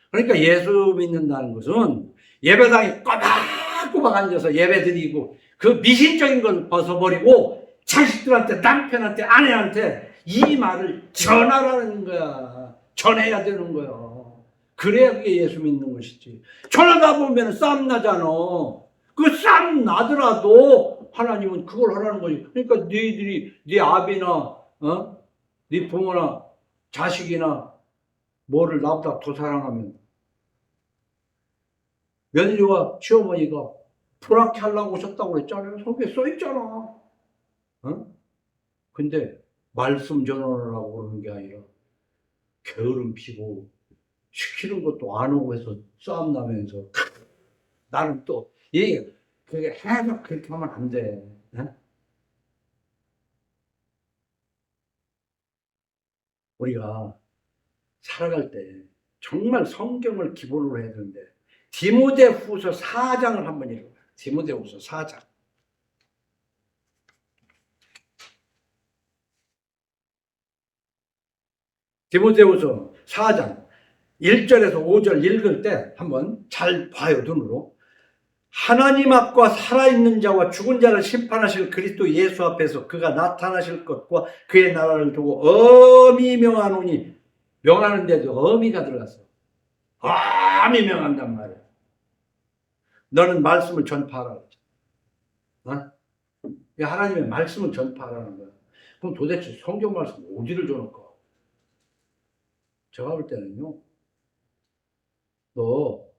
그러니까 예수 믿는다는 것은 예배당에 꼬박꼬박 앉아서 예배 드리고 그 미신적인 걸 벗어버리고 자식들한테 남편한테 아내한테 이 말을 전하라는 거야. 전해야 되는 거야. 그래야 그게 예수 믿는 것이지. 전하다 보면 싸움 나잖아. 그 싸움 나더라도 하나님은 그걸 하라는 거지. 그러니까 너희들이 네 아비나 네 부모나 자식이나 뭐를 나보다 더 사랑하면 며느리와 시어머니가 불악해 하려고 오셨다고 그랬잖아요. 속에 써있잖아. 근데 말씀 전환을 하고 그러는 게 아니라 게으름 피고 시키는 것도 안 오고 해서 싸움 나면서 나는 또 그게 해서 그렇게 하면 안 돼. 우리가 살아갈 때 정말 성경을 기본으로 해야 되는데 디모데후서 4장을 한번 읽어봐요. 디모데후서 4장. 디모데후서 4장 1절에서 5절 읽을 때 한번 잘 봐요, 눈으로. 하나님 앞과 살아있는 자와 죽은 자를 심판하실 그리스도 예수 앞에서 그가 나타나실 것과 그의 나라를 두고 엄히 명하노니, 명하는데도 엄히가 들어갔어. 엄히 명한단 말이야. 너는 말씀을 전파하라. 어? 하나님의 말씀을 전파하라는 거야. 그럼 도대체 성경 말씀 어디를 줘놓을까? 제가 볼 때는요, 너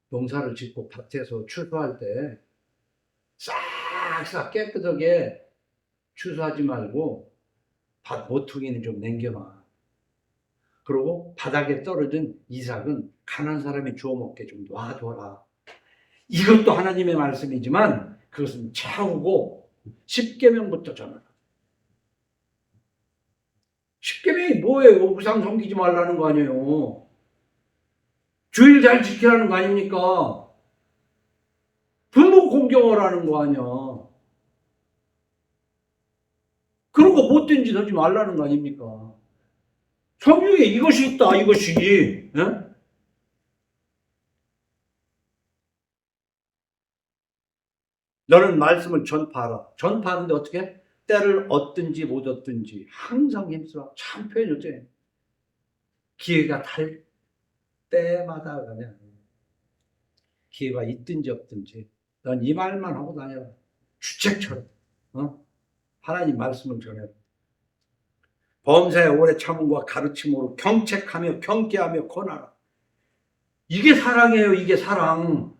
농사를 짓고 밭에서 추수할 때 싹싹 깨끗하게 추수하지 말고 밭 모퉁이는 좀 남겨놔. 그리고 바닥에 떨어진 이삭은 가난한 사람이 주워 먹게 좀 놔둬라. 이것도 하나님의 말씀이지만 그것은 차후고 10계명부터 전하라. 10계명이 뭐예요? 우상 섬기지 말라는 거 아니에요. 주일 잘 지키라는 거 아닙니까? 부모 공경하라는 거 아니야. 그런 거 못된 짓 하지 말라는 거 아닙니까? 성경에 이것이 있다, 이것이. 예? 너는 말씀을 전파하라. 전파하는데 어떻게? 때를 얻든지 못 얻든지 항상 힘쓰라. 참 표현이었지. 기회가 달 때마다 그냥 기회가 있든지 없든지 넌 이 말만 하고 다녀라. 주책처럼. 하나님 말씀을 전해라. 범사에 오래 참음과 가르침으로 경책하며 경계하며 권하라. 이게 사랑이에요. 이게 사랑.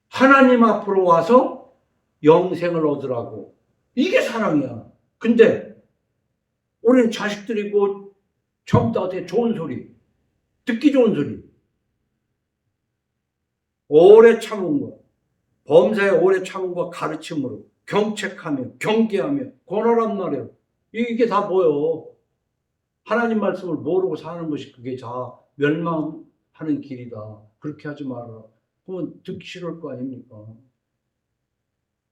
하나님 앞으로 와서 영생을 얻으라고. 이게 사랑이야. 근데 우리는 자식들이고 전부 다 어떻게 좋은 소리, 듣기 좋은 소리, 오래 참음과 범사에 오래 참음과 가르침으로 경책하며 경계하며 권하란 말이에요. 이게 다 뭐예요? 하나님 말씀을 모르고 사는 것이 그게 다 멸망하는 길이다. 그렇게 하지 마라. 그러면 듣기 싫을 거 아닙니까?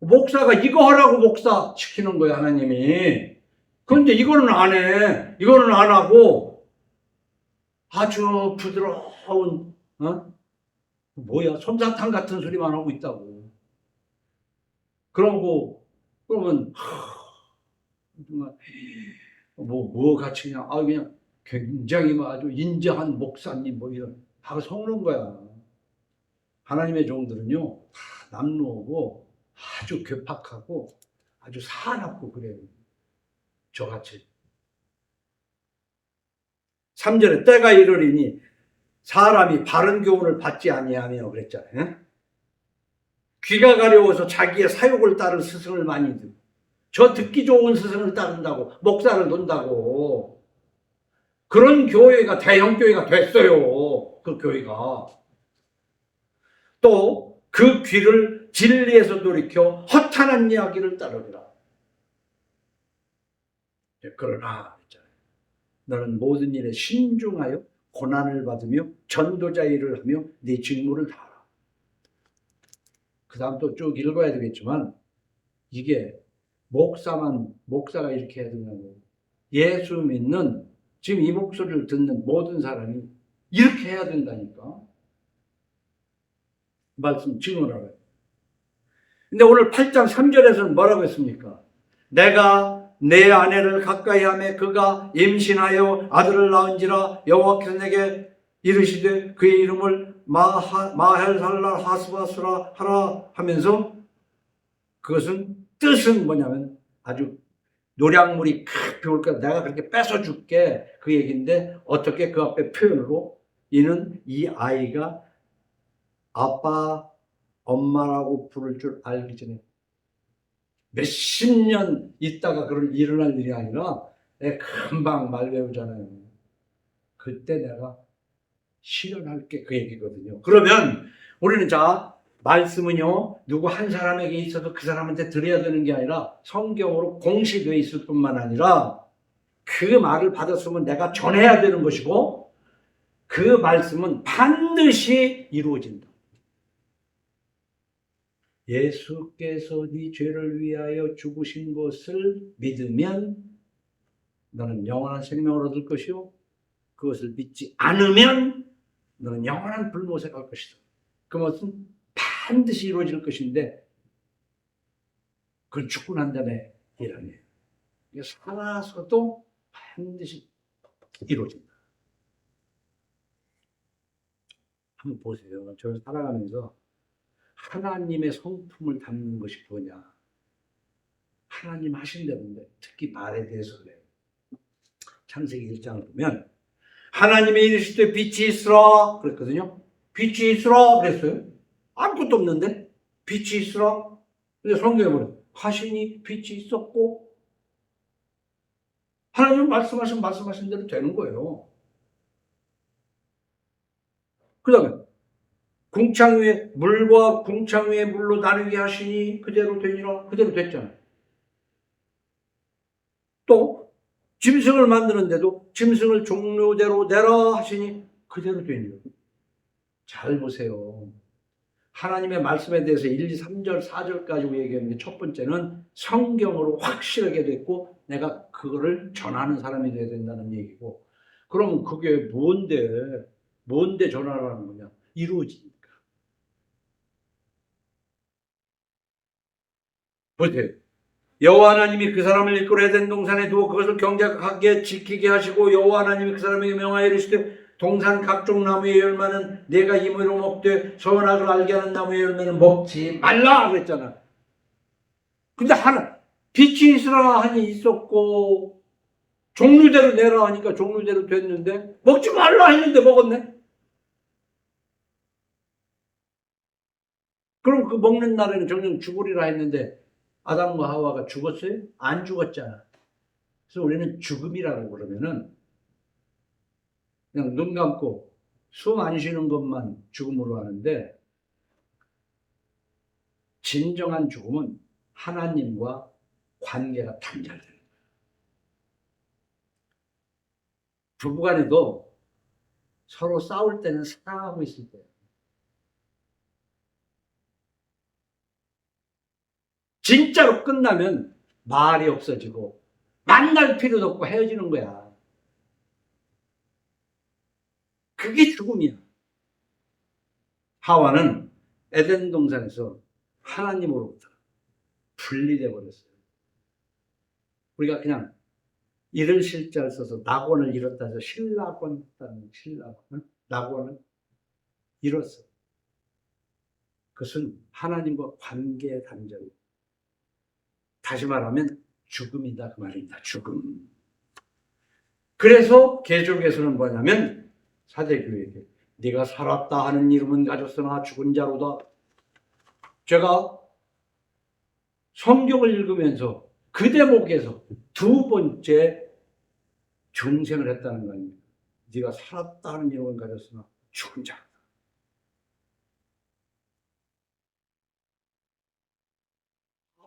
목사가 이거 하라고 목사 시키는 거예요, 하나님이. 그런데 이거는 안 해. 이거는 안 하고 아주 부드러운 뭐야, 솜사탕 같은 소리만 하고 있다고. 그러고 그러면 뭐 가치냐? 그냥 굉장히 아주 인자한 목사님 뭐 이런 다 속는 거야. 하나님의 종들은요 다 남루하고 아주 괴팍하고 아주 사납고 그래요. 저같이. 3절에 때가 이르리니 사람이 바른 교훈을 받지 아니하며 그랬잖아요. 귀가 가려워서 자기의 사욕을 따른 스승을 많이 듣고 저 듣기 좋은 스승을 따른다고 목사를 논다고 그런 교회가 대형 교회가 됐어요. 그 교회가. 또 그 귀를 진리에서 돌이켜 허탄한 이야기를 따르리라. 그러나 너는 모든 일에 신중하여 고난을 받으며 전도자 일을 하며 네 직무를 다하라. 그 다음 또 쭉 읽어야 되겠지만 이게 목사가 이렇게 해야 된다고. 예수 믿는 지금 이 목소리를 듣는 모든 사람이 이렇게 해야 된다니까. 말씀 증언하라요. 근데 오늘 8장 3절에서는 뭐라고 했습니까? 내가 내 아내를 가까이 하며 그가 임신하여 아들을 낳은지라 여호와께서 내게 이르시되 그의 이름을 마헬살라 하스바스라 하라 하면서 그것은 뜻은 뭐냐면 아주 노량물이 크게 올 거야. 내가 그렇게 뺏어줄게. 그 얘기인데 어떻게 그 앞에 표현으로 이는 이 아이가 아빠, 엄마라고 부를 줄 알기 전에 몇십 년 있다가 그런 일어날 일이 아니라 내가 금방 말 배우잖아요. 그때 내가 실현할게 그 얘기거든요. 그러면 우리는 자 말씀은요 누구 한 사람에게 있어도 그 사람한테 드려야 되는 게 아니라 성경으로 공시되어 있을 뿐만 아니라 그 말을 받았으면 내가 전해야 되는 것이고 그 말씀은 반드시 이루어진다. 예수께서 네 죄를 위하여 죽으신 것을 믿으면 너는 영원한 생명을 얻을 것이요 그것을 믿지 않으면 너는 영원한 불못에 갈 것이다. 그것은 반드시 이루어질 것인데 그건 죽고 난 다음에 일 아니에요. 살아서도 반드시 이루어진다. 한번 보세요. 저를 살아가면서 하나님의 성품을 담는 것이 뭐냐. 하나님 하신다는데 특히 말에 대해서 그래요. 창세기 1장을 보면 하나님이 이르시되 빛이 있으라 그랬거든요. 빛이 있으라 그랬어요. 아무것도 없는데 빛이 있으라. 근데 성경에 보면 하시니 빛이 있었고 하나님 말씀하신 대로 되는 거예요. 그 다음에 궁창 위에 물과 궁창 위에 물로 나누게 하시니 그대로 되니라. 그대로 됐잖아요. 또 짐승을 만드는데도 짐승을 종류대로 내라 하시니 그대로 되니라. 잘 보세요. 하나님의 말씀에 대해서 1, 2, 3절, 4절까지 얘기하는 게 첫 번째는 성경으로 확실하게 됐고 내가 그거를 전하는 사람이 돼야 된다는 얘기고 그럼 그게 뭔데 전하라는 거냐? 이루어지니까. 보세요. 여호와 하나님이 그 사람을 이끌어 에덴 동산에 두어 그것을 경작하게 지키게 하시고 여호와 하나님이 그 사람에게 명하여 이르시되 동산 각종 나무의 열매는 내가 임의로 먹되 선악을 알게 하는 나무의 열매는 먹지 말라 그랬잖아. 근데 빛이 있으라 하니 있었고 종류대로 내라 하니까 종류대로 됐는데 먹지 말라 했는데 먹었네. 그럼 그 먹는 날에는 정녕 죽으리라 했는데 아담과 하와가 죽었어요? 안 죽었잖아. 그래서 우리는 죽음이라고 그러면은 그냥 눈 감고 숨 안 쉬는 것만 죽음으로 하는데 진정한 죽음은 하나님과 관계가 단절되는 거예요. 부부간에도 서로 싸울 때는 사랑하고 있을 때예요. 진짜로 끝나면 말이 없어지고 만날 필요도 없고 헤어지는 거야. 그게 죽음이야. 하와는 에덴 동산에서 하나님으로부터 분리돼 버렸어요. 우리가 그냥 이를 실자를 써서 낙원을 잃었다 해서 신낙원 했다는 낙원을 잃었어. 그것은 하나님과 관계의 단절. 다시 말하면 죽음이다 그 말입니다. 죽음. 그래서 개족에서는 뭐냐면 사대교회에게 네가 살았다 하는 이름은 가졌으나 죽은 자로다. 제가 성경을 읽으면서 그 대목에서 두 번째 중생을 했다는 거 아닙니까? 네가 살았다 하는 이름은 가졌으나 죽은 자로다.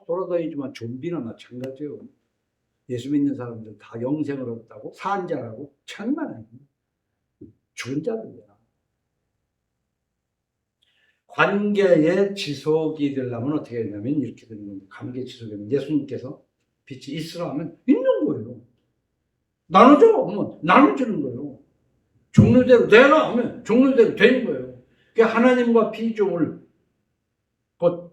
돌아다니지만 좀비나 마찬가지예요. 예수 믿는 사람들 다 영생을 얻었다고 산 자라고 장난 아닙니다. 죽은 자들이야. 관계의 지속이 되려면 어떻게 되냐면 이렇게 되는 겁니다. 관계 지속이면 예수님께서 빛이 있으라 하면 있는 거예요. 나눠줘 하면 나눠주는 거예요. 종류대로 되라 하면 종류대로 되는 거예요. 그러니까 하나님과 피조물 곧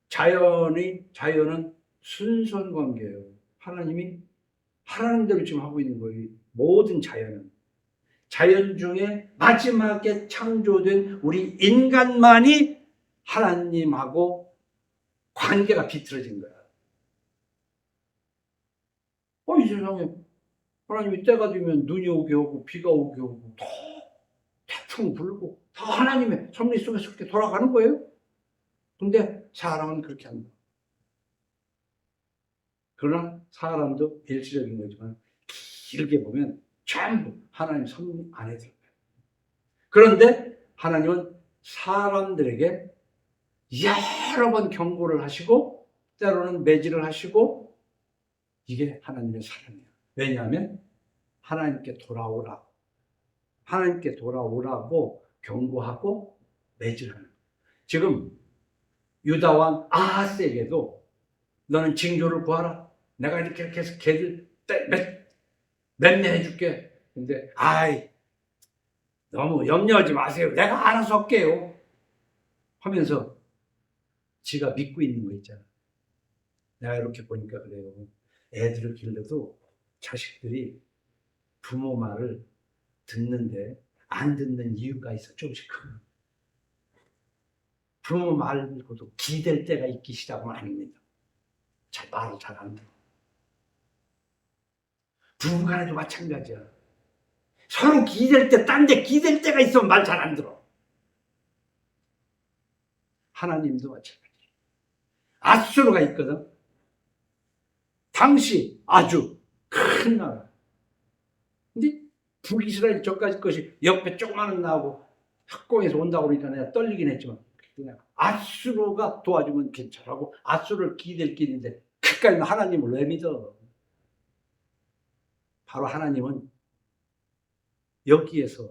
자연은 순수한 관계예요. 하나님이 하라는 대로 지금 하고 있는 거예요. 모든 자연 중에 마지막에 창조된 우리 인간만이 하나님하고 관계가 비틀어진 거야. 이 세상에 하나님이 때가 되면 눈이 오게 오고 비가 오게 오고 다 태풍 불고 다 하나님의 섭리 속에서 그렇게 돌아가는 거예요. 근데 사람은 그렇게 한다. 그러나 사람도 일시적인 거지만 길게 보면 전부 하나님 섭리 안에 들어가요. 그런데 하나님은 사람들에게 여러 번 경고를 하시고 때로는 매질을 하시고 이게 하나님의 사랑이에요. 왜냐하면 하나님께 돌아오라. 하나님께 돌아오라고 경고하고 매질하는 거예요. 지금 유다왕 아하스에게도 너는 징조를 구하라. 내가 이렇게 해서 걔들 맴매해 줄게. 근데 너무 염려하지 마세요. 내가 알아서 할게요. 하면서 지가 믿고 있는 거 있잖아. 내가 이렇게 보니까 그래요. 애들을 길러도 자식들이 부모 말을 듣는데 안 듣는 이유가 있어. 조금씩 큰. 부모 말고도 기댈 때가 있기 시작하면 아닙니다. 말을 잘 안 들어. 부부간에도 마찬가지야. 서로 기댈 때, 딴 데 기댈 때가 있으면 말 잘 안 들어. 하나님도 마찬가지야. 아수르가 있거든. 당시 아주 큰 나라. 근데 북이스라엘 저까지 것이 옆에 조그마한 나하고 학공에서 온다고 그러니까 내가 떨리긴 했지만 그냥 아수르가 도와주면 괜찮고 아수르를 기댈 길인데 그까지 하나님을 왜 믿어? 바로 하나님은 여기에서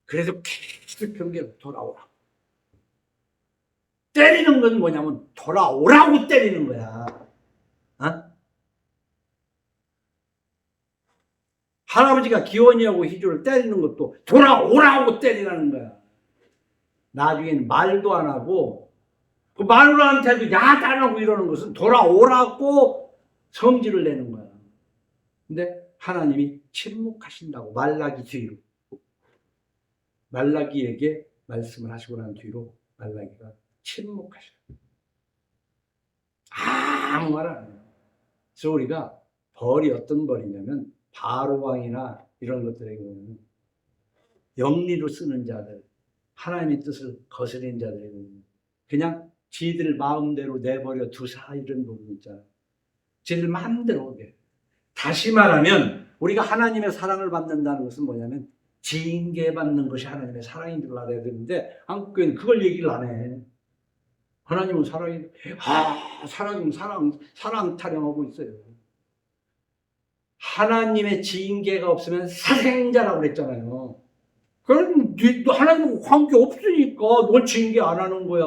그래서 계속 경계로 돌아오라. 때리는 건 뭐냐면 돌아오라고 때리는 거야. 어? 할아버지가 기원이하고 희주를 때리는 것도 돌아오라고 때리라는 거야. 나중엔 말도 안 하고 그 마누라한테도 야단하고 이러는 것은 돌아오라고 성질을 내는 거야. 근데 하나님이 침묵하신다고 말라기 뒤로 말라기에게 말씀을 하시고 난 뒤로 말라기가 침묵하셔. 아무 말 안 해요. 그래서 우리가 벌이 어떤 벌이냐면 바로왕이나 이런 것들에게는 영리로 쓰는 자들, 하나님의 뜻을 거스리는 자들에게는 그냥 지들 마음대로 내버려 두사 이런 부분 있잖아. 지들 마음대로 오게. 다시 말하면 우리가 하나님의 사랑을 받는다는 것은 뭐냐면 징계받는 것이 하나님의 사랑인 줄 알아야 되는데 한국교회는 그걸 얘기를 안 해. 하나님은 사랑이 사랑 타령하고 있어요. 하나님의 징계가 없으면 사생자라고 그랬잖아요. 그럼 하나님과 관계 없으니까 널 징계 안 하는 거야.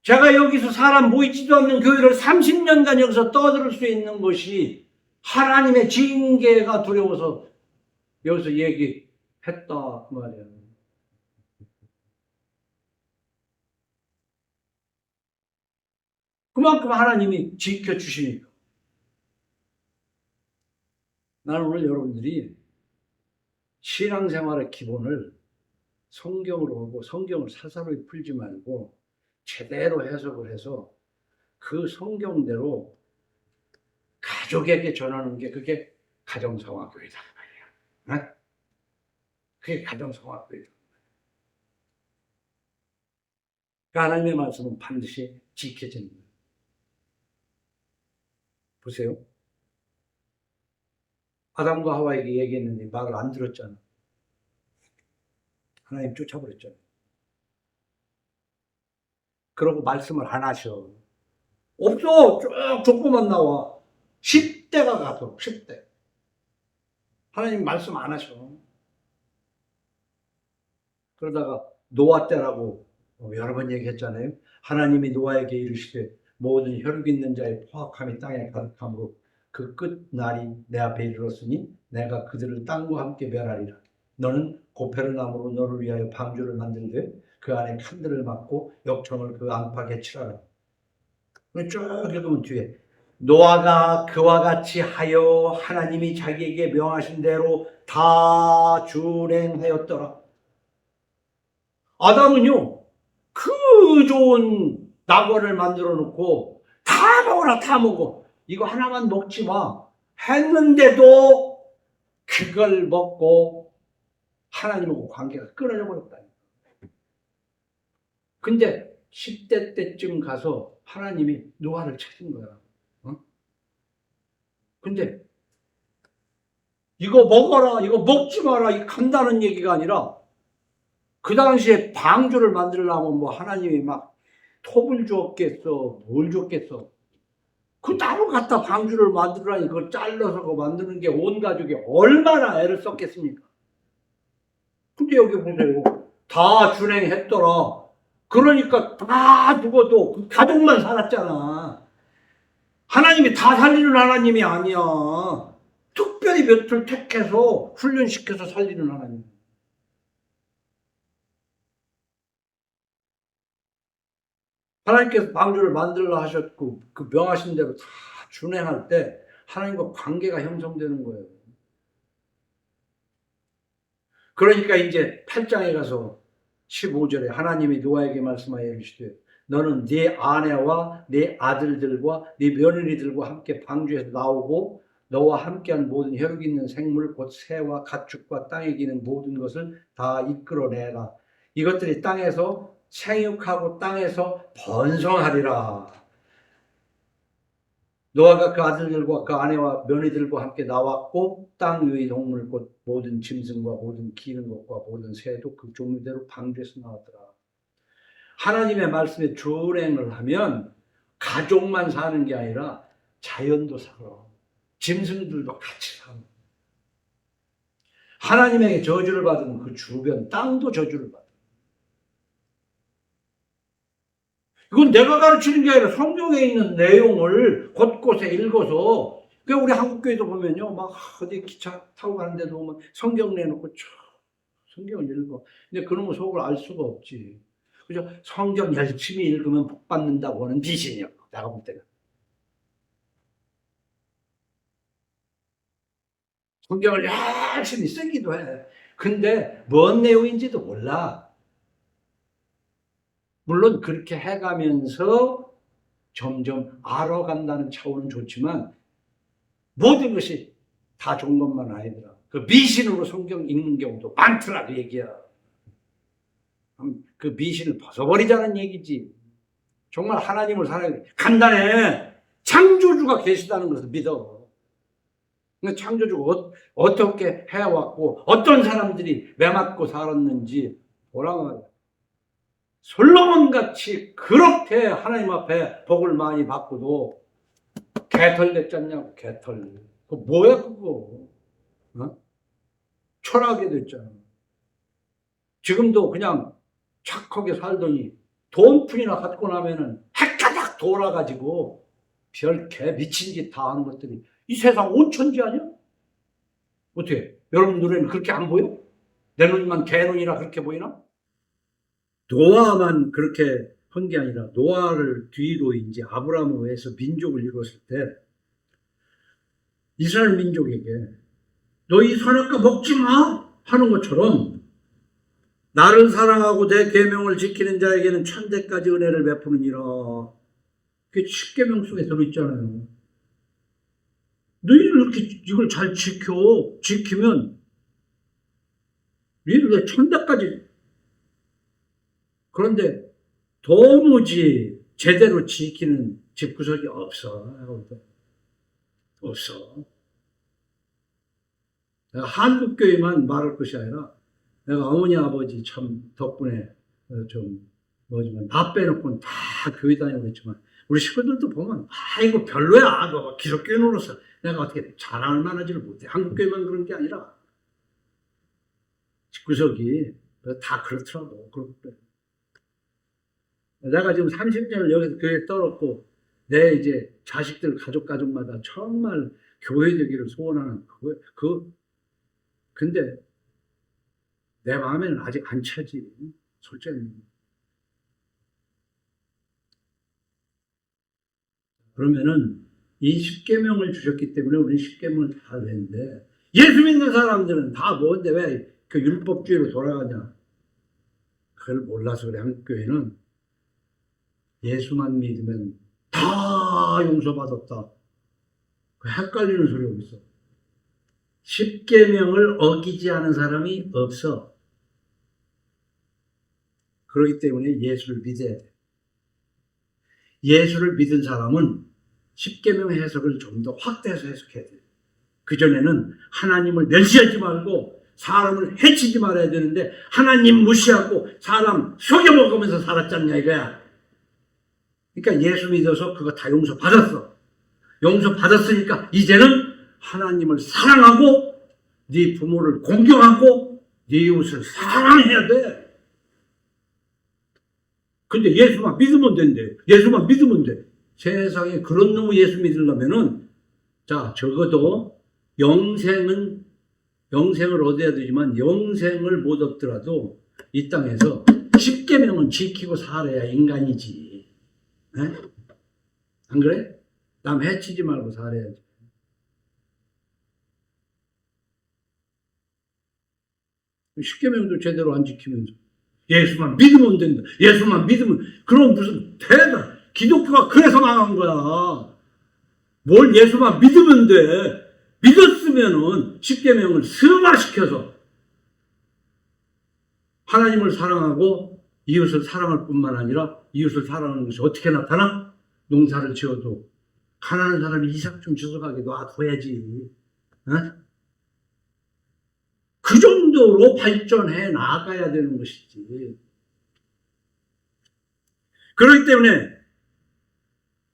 제가 여기서 사람 모이지도 않는 교회를 30년간 여기서 떠들 수 있는 것이 하나님의 징계가 두려워서 여기서 얘기했다 그 말이야. 그만큼 하나님이 지켜주시니까. 나는 오늘 여러분들이 신앙생활의 기본을 성경으로 하고 성경을 사사로이 풀지 말고 제대로 해석을 해서 그 성경대로 가족에게 전하는 게 그게 가정성화교회다 말이야. 네? 그게 가정성화교회다. 그러니까 하나님의 말씀은 반드시 지켜지는 거예요. 보세요. 아담과 하와에게 얘기했는데 말을 안 들었잖아. 하나님 쫓아버렸잖아. 그러고 말씀을 안 하셔. 없어. 쭉 족보만 나와. 10대가 가서 10대. 하나님 말씀 안 하셔. 그러다가 노아 때라고 여러 번 얘기했잖아요. 하나님이 노아에게 이르시되 모든 혈육 있는 자의 포악함이 땅에 가득함으로 그 끝날이 내 앞에 이르렀으니 내가 그들을 땅과 함께 멸하리라. 너는 고페르나무로 너를 위하여 방주를 만들되 그 안에 칸들을 막고 역청을 그 안팎에 칠하라. 쭉 읽으면 뒤에 노아가 그와 같이 하여 하나님이 자기에게 명하신 대로 다 준행하였더라. 아담은요 그 좋은 낙원을 만들어 놓고 다 먹어라 다 먹어 이거 하나만 먹지 마 했는데도 그걸 먹고 하나님하고 관계가 끊어져 버렸다. 근데 10대 때쯤 가서 하나님이 노아를 찾은 거야. 근데 이거 먹어라 이거 먹지 마라 이거 간다는 얘기가 아니라 그 당시에 방주를 만들려면 뭐 하나님이 막 톱을 줬겠어 뭘 줬겠어. 그 따로 갖다 방주를 만들라니 그걸 잘라서 그거 만드는 게 온 가족이 얼마나 애를 썼겠습니까? 근데 여기 보세요. 다 준행했더라. 그러니까 다 죽어도 그 가족만 살았잖아. 하나님이 다 살리는 하나님이 아니야. 특별히 몇을 택해서 훈련시켜서 살리는 하나님. 하나님께서 방주를 만들라 하셨고 그 명하신 대로 다 준행할 때 하나님과 관계가 형성되는 거예요. 그러니까 이제 8장에 가서 15절에 하나님이 노아에게 말씀하여 이르시되 너는 네 아내와 네 아들들과 네 며느리들과 함께 방주에서 나오고 너와 함께한 모든 혈육 있는 생물 곧 새와 가축과 땅에 기는 모든 것을 다 이끌어내라. 이것들이 땅에서 생육하고 땅에서 번성하리라. 노아가 그 아들들과 그 아내와 며느리들과 함께 나왔고 땅 위의 동물 곧 모든 짐승과 모든 기는 것과 모든 새도 그 종류대로 방주에서 나왔더라. 하나님의 말씀에 준행을 하면 가족만 사는 게 아니라 자연도 살아. 짐승들도 같이 살아. 하나님에게 저주를 받으면 그 주변 땅도 저주를 받아. 이건 내가 가르치는 게 아니라 성경에 있는 내용을 곳곳에 읽어서, 그러니까 우리 한국교회도 보면요, 막 어디 기차 타고 가는데도 보면 성경 내놓고 쭉 성경을 읽어. 근데 그놈의 속을 알 수가 없지. 그죠? 성경 열심히 읽으면 복 받는다고 하는 미신이야. 내가 볼 때는. 성경을 열심히 쓰기도 해. 근데 뭔 내용인지도 몰라. 물론 그렇게 해가면서 점점 알아간다는 차원은 좋지만 모든 것이 다 좋은 것만 아니더라. 그 미신으로 성경 읽는 경우도 많더라 그 얘기야. 그 미신을 벗어버리자는 얘기지. 정말 하나님을 사랑해. 간단해. 창조주가 계시다는 것을 믿어. 창조주가 어떻게 해왔고 어떤 사람들이 매맞고 살았는지 보라 말이야. 솔로몬같이 그렇게 하나님 앞에 복을 많이 받고도 개털 됐잖냐고. 개털. 그거 뭐야 그거. 어? 철학이 됐잖아. 지금도 그냥 착하게 살더니 돈푼이나 갖고 나면은 핵가닥 돌아가지고 별개 미친 짓 다 하는 것들이 이 세상 온천지 아니야? 어떻게? 여러분 눈에는 그렇게 안 보여? 내 눈만 개눈이라 그렇게 보이나? 노아만 그렇게 한 게 아니라 노아를 뒤로 이제 아브라함을 해서 민족을 이뤘을 때 이스라엘 민족에게 너희 선악과 먹지 마 하는 것처럼 나를 사랑하고 내 계명을 지키는 자에게는 천대까지 은혜를 베푸느니라. 그게 십계명 속에 들어있잖아요. 너희들 이렇게 이걸 잘 지키면 너희들 왜 천대까지. 그런데 도무지 제대로 지키는 집구석이 없어. 없어. 내가 한국교회만 말할 것이 아니라 내가 어머니 아버지 참 덕분에 좀 뭐지만 다 빼놓고는 다 교회 다니고 그랬지만 우리 식구들도 보면 이거 별로야. 너 기독교에 놀아서 내가 어떻게 자랑할 만하지를 못해. 한국교회만 그런 게 아니라 집구석이 다 그렇더라고. 그렇대. 내가 지금 30년을 여기서 교회에 떨었고 내 이제 자식들 가족마다 정말 교회 되기를 소원하는 근데 내 마음에는 아직 안 차지. 솔직히. 그러면은 이 십계명을 주셨기 때문에 우리는 십계명을 다 되는데 예수 믿는 사람들은 다 뭔데 왜 그 율법주의로 돌아가냐? 그걸 몰라서 그래. 한국교회는 예수만 믿으면 다 용서받았다. 헷갈리는 소리 하고 있어. 십계명을 어기지 않은 사람이 없어. 그렇기 때문에 예수를 믿어야 돼. 예수를 믿은 사람은 십계명의 해석을 좀 더 확대해서 해석해야 돼. 그전에는 하나님을 멸시하지 말고 사람을 해치지 말아야 되는데 하나님 무시하고 사람 속여먹으면서 살았잖냐 이거야. 그러니까 예수 믿어서 그거 다 용서받았어. 용서 받았으니까 이제는 하나님을 사랑하고 네 부모를 공경하고 네 이웃을 사랑해야 돼. 근데 예수만 믿으면 된대. 예수만 믿으면 돼. 세상에 그런 놈의 예수 믿으려면은 자, 적어도 영생을 얻어야 되지만 영생을 못 얻더라도 이 땅에서 10계명은 지키고 살아야 인간이지. 에? 안 그래? 남 해치지 말고 살아야지. 십계명도 제대로 안 지키면서 예수만 믿으면 된다. 예수만 믿으면 그럼 무슨 대단 기독교가 그래서 망한 거야. 뭘 예수만 믿으면 돼. 믿었으면은 십계명을 승화시켜서 하나님을 사랑하고 이웃을 사랑할 뿐만 아니라 이웃을 사랑하는 것이 어떻게 나타나? 농사를 지어도 가난한 사람이 이삭 좀 주워가게 놔둬야지. 어? 그 정도로 발전해 나가야 되는 것이지. 그렇기 때문에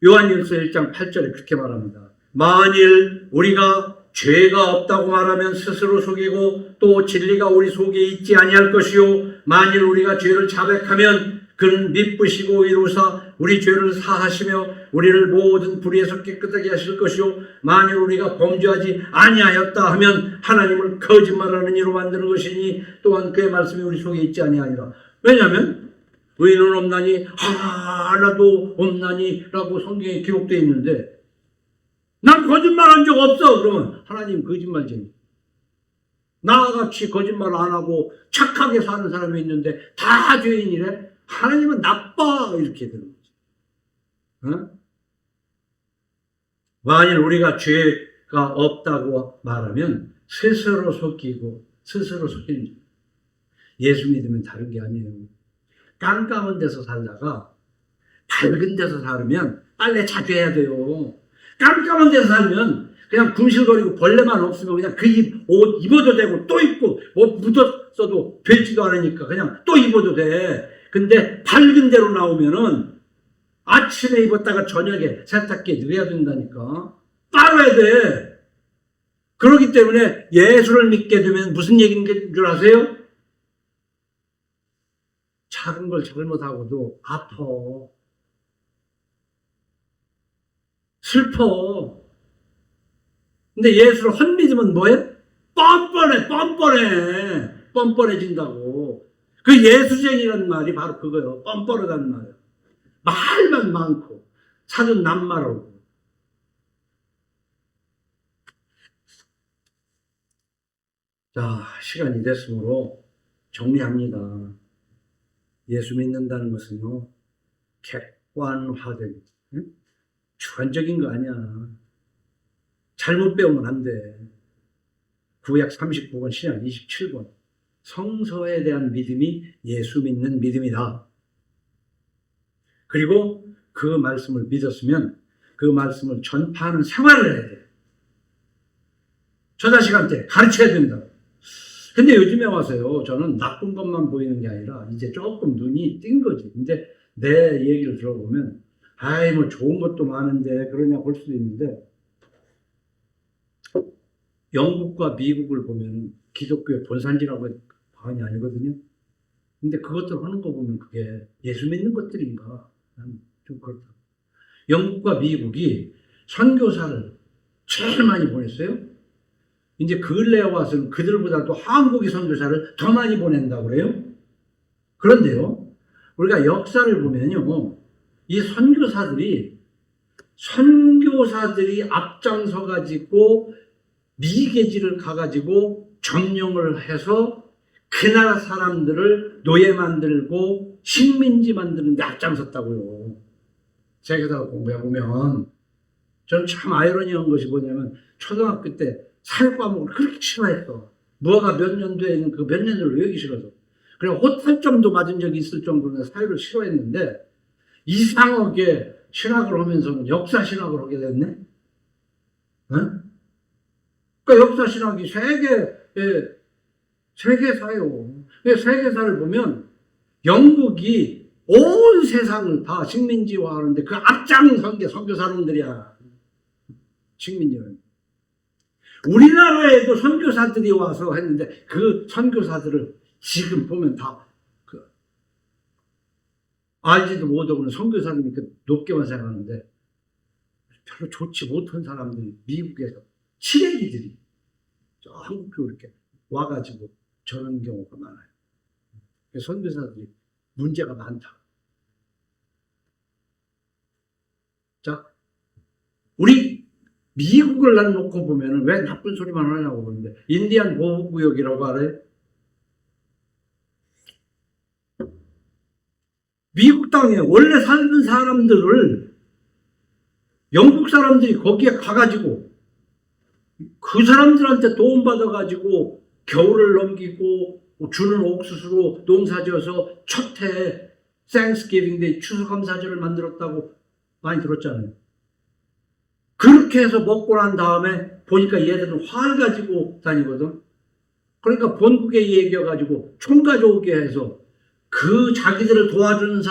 요한일서 1장 8절에 그렇게 말합니다. 만일 우리가 죄가 없다고 말하면 스스로 속이고 또 진리가 우리 속에 있지 아니할 것이요 만일 우리가 죄를 자백하면 그는 미쁘시고 이루사 우리 죄를 사하시며 우리를 모든 불의에서 깨끗하게 하실 것이요 만일 우리가 범죄하지 아니하였다 하면 하나님을 거짓말하는 이로 만드는 것이니 또한 그의 말씀이 우리 속에 있지 아니하니라. 왜냐하면 의인은 없나니 하나도 없나니 라고 성경에 기록되어 있는데 난 거짓말한 적 없어. 그러면 하나님 거짓말쟁이. 나같이 거짓말 안 하고 착하게 사는 사람이 있는데 다 죄인이래. 하나님은 나빠. 이렇게 되는 거지. 어? 만일 우리가 죄가 없다고 말하면 스스로 속이는 예수 믿으면 다른 게 아니에요. 깜깜한 데서 살다가 밝은 데서 살면 빨래 자주 해야 돼요. 깜깜한 데서 살면 그냥 궁실거리고 벌레만 없으면 그냥 그 옷 입어도 되고 또 입고 뭐 묻었어도 되지도 않으니까 그냥 또 입어도 돼. 근데 밝은 데로 나오면은 아침에 입었다가 저녁에 세탁기에 넣어야 된다니까. 빨아야 돼. 그렇기 때문에 예수를 믿게 되면 무슨 얘기인 줄 아세요? 작은 걸 잘못하고도 아파. 슬퍼. 근데 예수를 헛믿으면 뭐해? 뻔뻔해진다고. 그 예수쟁이라는 말이 바로 그거예요. 뻔뻔하다는 말이에요. 말만 많고 사전 낱말하고. 자, 시간이 됐으므로 정리합니다. 예수 믿는다는 것은요, 객관화된, 응? 주관적인 거 아니야. 잘못 배우면 안 돼. 구약 39권, 신약 27권. 성서에 대한 믿음이 예수 믿는 믿음이다. 그리고 그 말씀을 믿었으면 그 말씀을 전파하는 생활을 해야 돼. 처자식한테 가르쳐야 된다. 근데 요즘에 와서요, 저는 나쁜 것만 보이는 게 아니라 이제 조금 눈이 띈 거지. 근데 내 얘기를 들어보면 아이 뭐 좋은 것도 많은데 그러냐 볼 수도 있는데 영국과 미국을 보면 기독교의 본산지라고 방이 아니거든요. 근데 그것들 하는 거 보면 그게 예수 믿는 것들인가? 난 좀 그렇다. 영국과 미국이 선교사를 제일 많이 보냈어요. 이제 근래에 와서는 그들보다도 한국의 선교사를 더 많이 보낸다고 그래요. 그런데요, 우리가 역사를 보면요, 이 선교사들이 앞장서 가지고 미개지를 가가지고 점령을 해서 그 나라 사람들을 노예 만들고 식민지 만드는 데 앞장섰다고요. 세계사 공부해보면 저는 참 아이러니한 것이 뭐냐면 초등학교 때 사회 과목을 그렇게 싫어했어. 무화가 몇 년도에는 그 몇 년을 외우기 싫어서. 그리고 호탈점도 맞은 적이 있을 정도로 사회를 싫어했는데 이상하게 신학을 하면서는 역사 신학을 하게 됐네. 어? 그러니까 역사 신학이 세계사요. 세계사를 보면 영국이 온 세상을 다 식민지화하는데 그 앞장선 게 선교사님들이야. 식민지는. 우리나라에도 선교사들이 와서 했는데 그 선교사들을 지금 보면 다 알지도 못하고는 선교사님이 높게만 생각하는데 별로 좋지 못한 사람들이 미국에서 치레기들이 저 한국으로 이렇게 와가지고 저런 경우가 많아요. 선교사들이 문제가 많다. 자, 우리 미국을 난 놓고 보면은 왜 나쁜 소리만 하냐고 그러는데 인디안 보호구역이라고 알아요? 미국 땅에 원래 살던 사람들을 영국 사람들이 거기에 가가지고 그 사람들한테 도움받아가지고 겨울을 넘기고 주는 옥수수로 농사지어서 첫 해 땡스기빙 데이 추수감사절을 만들었다고 많이 들었잖아요. 그렇게 해서 먹고 난 다음에 보니까 얘들은 활 가지고 다니거든. 그러니까 본국에 얘기해가지고 총 가져오게 해서 그 자기들을 도와주는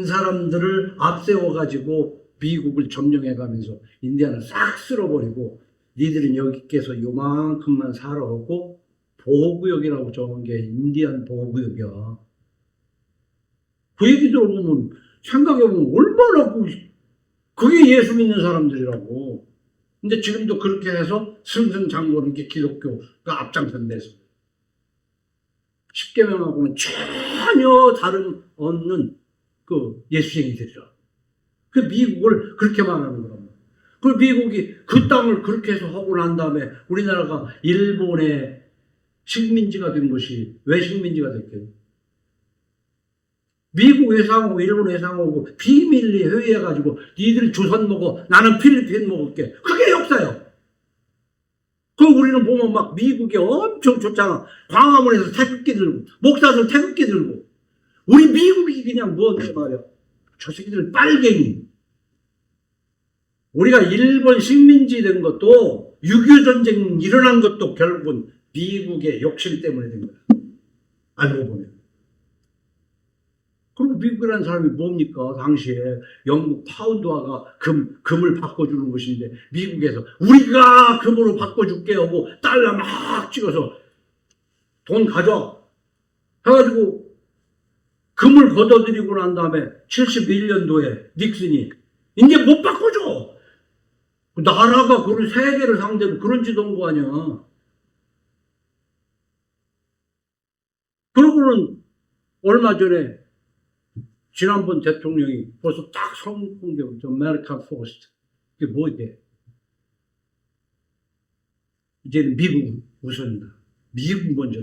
사람들을 앞세워가지고 미국을 점령해가면서 인디안을 싹 쓸어버리고 니들은 여기께서 요만큼만 살아오고 보호구역이라고 적은 게 인디안 보호구역이야. 그 얘기 들어보면 생각해보면 얼마나 그게 예수 믿는 사람들이라고. 근데 지금도 그렇게 해서 승승장구하는 게 기독교가 앞장선 데서. 십계명하고는 전혀 다름 없는 그 예수쟁이들이라. 그 미국을 그렇게 말하는 거란 말이야. 그 미국이 그 땅을 그렇게 해서 하고 난 다음에 우리나라가 일본의 식민지가 된 것이 왜 식민지가 됐겠어요? 미국 회상하고 일본 회상하고 비밀리 회의해가지고 니들 조선 먹어 나는 필리핀 먹을게. 그게 역사예요. 그 우리는 보면 막 미국이 엄청 좋잖아. 광화문에서 태극기 들고 목사들 태극기 들고 우리 미국이 그냥 뭔데 말이야. 저 새끼들 빨갱이. 우리가 일본 식민지 된 것도 6.25 전쟁 일어난 것도 결국은 미국의 욕심 때문에 된 거야. 알고 보면. 그리고 미국이라는 사람이 뭡니까? 당시에 영국 파운드화가 금을 바꿔주는 것인데 미국에서 우리가 금으로 바꿔줄게 하고 달러 막 찍어서 돈 가져와 해가지고 금을 걷어들이고 난 다음에 71년도에 닉슨이 이제 못 바꿔줘. 나라가 그런 세계를 상대로 그런 짓 한 거 아니야. 그러고는 얼마 전에 지난번 대통령이 벌써 딱 성공되고 아메리칸 포스트 이게 뭐게? 이제는 미국 우선이다. 미국 먼저.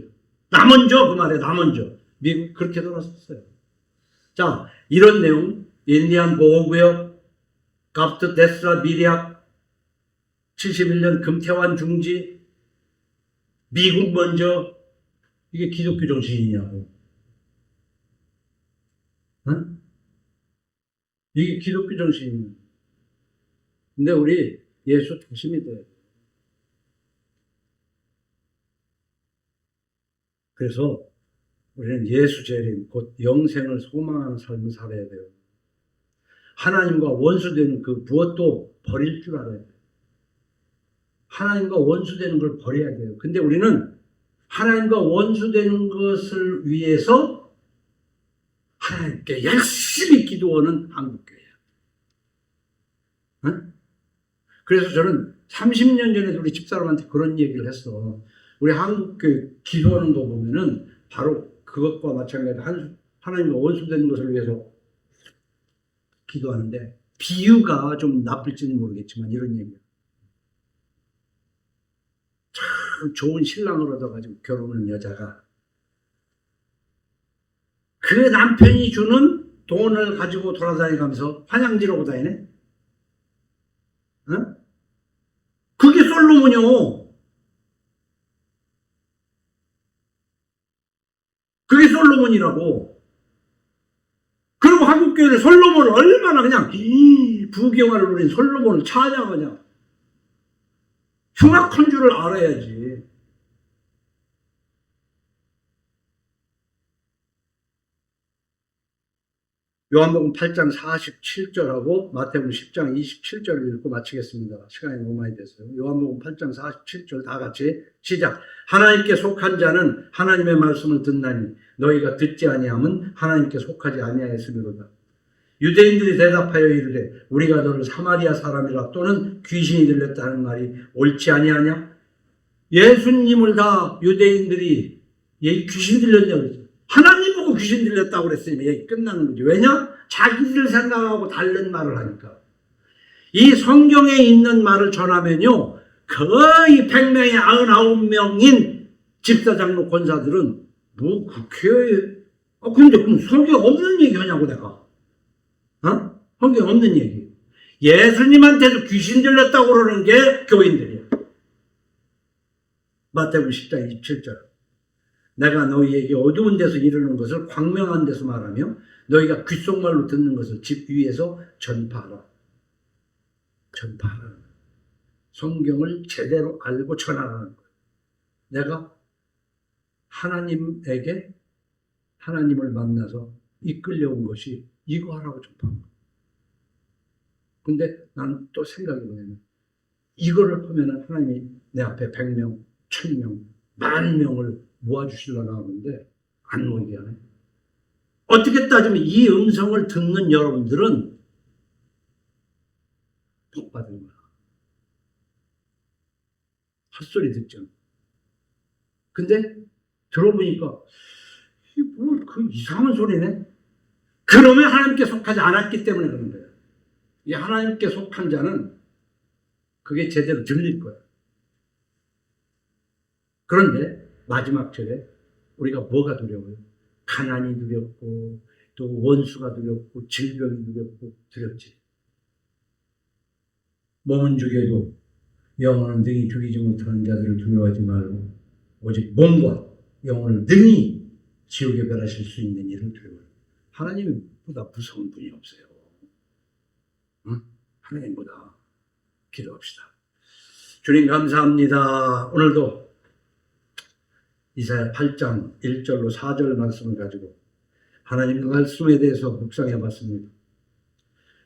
나 먼저 그 말에 나 먼저. 미국 그렇게 돌아섰어요. 자, 이런 내용 인디안 보호구역, 갑트 데스라 미리악, 71년 금태환 중지, 미국 먼저 이게 기독교 정신이냐고. 응? 이게 기독교 정신이냐. 근데 우리 예수 조심히 돼요. 그래서 우리는 예수 재림, 곧 영생을 소망하는 삶을 살아야 돼요. 하나님과 원수되는 그 무엇도 버릴 줄 알아야 돼요. 하나님과 원수되는 걸 버려야 돼요. 근데 우리는 하나님과 원수되는 것을 위해서 하나님께 열심히 기도하는 한국교회예요. 응? 그래서 저는 30년 전에도 우리 집사람한테 그런 얘기를 했어. 우리 한국교회 기도하는 거 보면은 바로 그것과 마찬가지로 하나님과 원수되는 것을 위해서 기도하는데 비유가 좀 나쁠지는 모르겠지만 이런 얘기야. 참 좋은 신랑을 얻어가지고 결혼한 여자가 그 남편이 주는 돈을 가지고 돌아다니면서 환양지르고 다니네. 응? 그게 솔로몬이요. 그게 솔로몬이라고. 그리고 한국교회는 솔로몬을 얼마나 그냥 부경화를 누린 솔로몬을 찬양하냐. 흉악한 줄을 알아야지. 요한복음 8장 47절하고 마태복음 10장 27절을 읽고 마치겠습니다. 시간이 너무 많이 됐어요. 요한복음 8장 47절 다 같이 시작. 하나님께 속한 자는 하나님의 말씀을 듣나니 너희가 듣지 아니함은 하나님께 속하지 아니하였음이로다. 유대인들이 대답하여 이르되 우리가 너를 사마리아 사람이라 또는 귀신이 들렸다 하는 말이 옳지 아니하냐? 예수님을 다 유대인들이 귀신 들렸냐고 그랬어요. 하나님 보고 귀신 들렸다고 그랬으니 얘기 끝나는 거죠. 왜냐? 자기들 생각하고 다른 말을 하니까. 이 성경에 있는 말을 전하면요, 거의 100명에 99명인 집사장로 권사들은 뭐 국회에 근데 그럼 성경 없는 얘기 하냐고 내가. 성경 없는 얘기. 예수님한테도 귀신 들렸다고 그러는 게 교인들이야. 마태복음 10장 27절. 내가 너희에게 어두운 데서 이르는 것을 광명한 데서 말하며 너희가 귓속말로 듣는 것을 집 위에서 전파하라. 전파하라. 성경을 제대로 알고 전하라는 거예요. 내가 하나님에게 하나님을 만나서 이끌려온 것이 이거 하라고 전파한 거예요. 근데 난 또 생각이 뭐냐면 이거를 하면 하나님이 내 앞에 100명, 1000명, 10,000명을 모아주시려나 하는데 안 모이게 하네. 어떻게 따지면 이 음성을 듣는 여러분들은 복 받은 거야. 헛소리 듣죠. 근데 들어보니까 뭐 그 이상한 소리네. 그러면 하나님께 속하지 않았기 때문에 그런 거예요. 이 하나님께 속한 자는 그게 제대로 들릴 거야. 그런데 마지막 절에 우리가 뭐가 두려워요? 가난이 두렵고 또 원수가 두렵고 질병이 두렵고 두렵지. 몸은 죽여도 영혼은 능히 죽이지 못하는 자들을 두려워하지 말고 오직 몸과 영혼을 능히 지옥에 멸하실 수 있는 일을 두려워요. 하나님보다 무서운 분이 없어요. 응? 하나님보다. 기도합시다. 주님 감사합니다. 오늘도 이사야 8장 1절로 4절 말씀을 가지고 하나님의 말씀에 대해서 묵상해 봤습니다.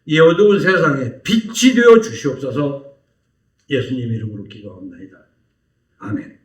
이 어두운 세상에 빛이 되어 주시옵소서. 예수님 이름으로 기도합니다. 아멘.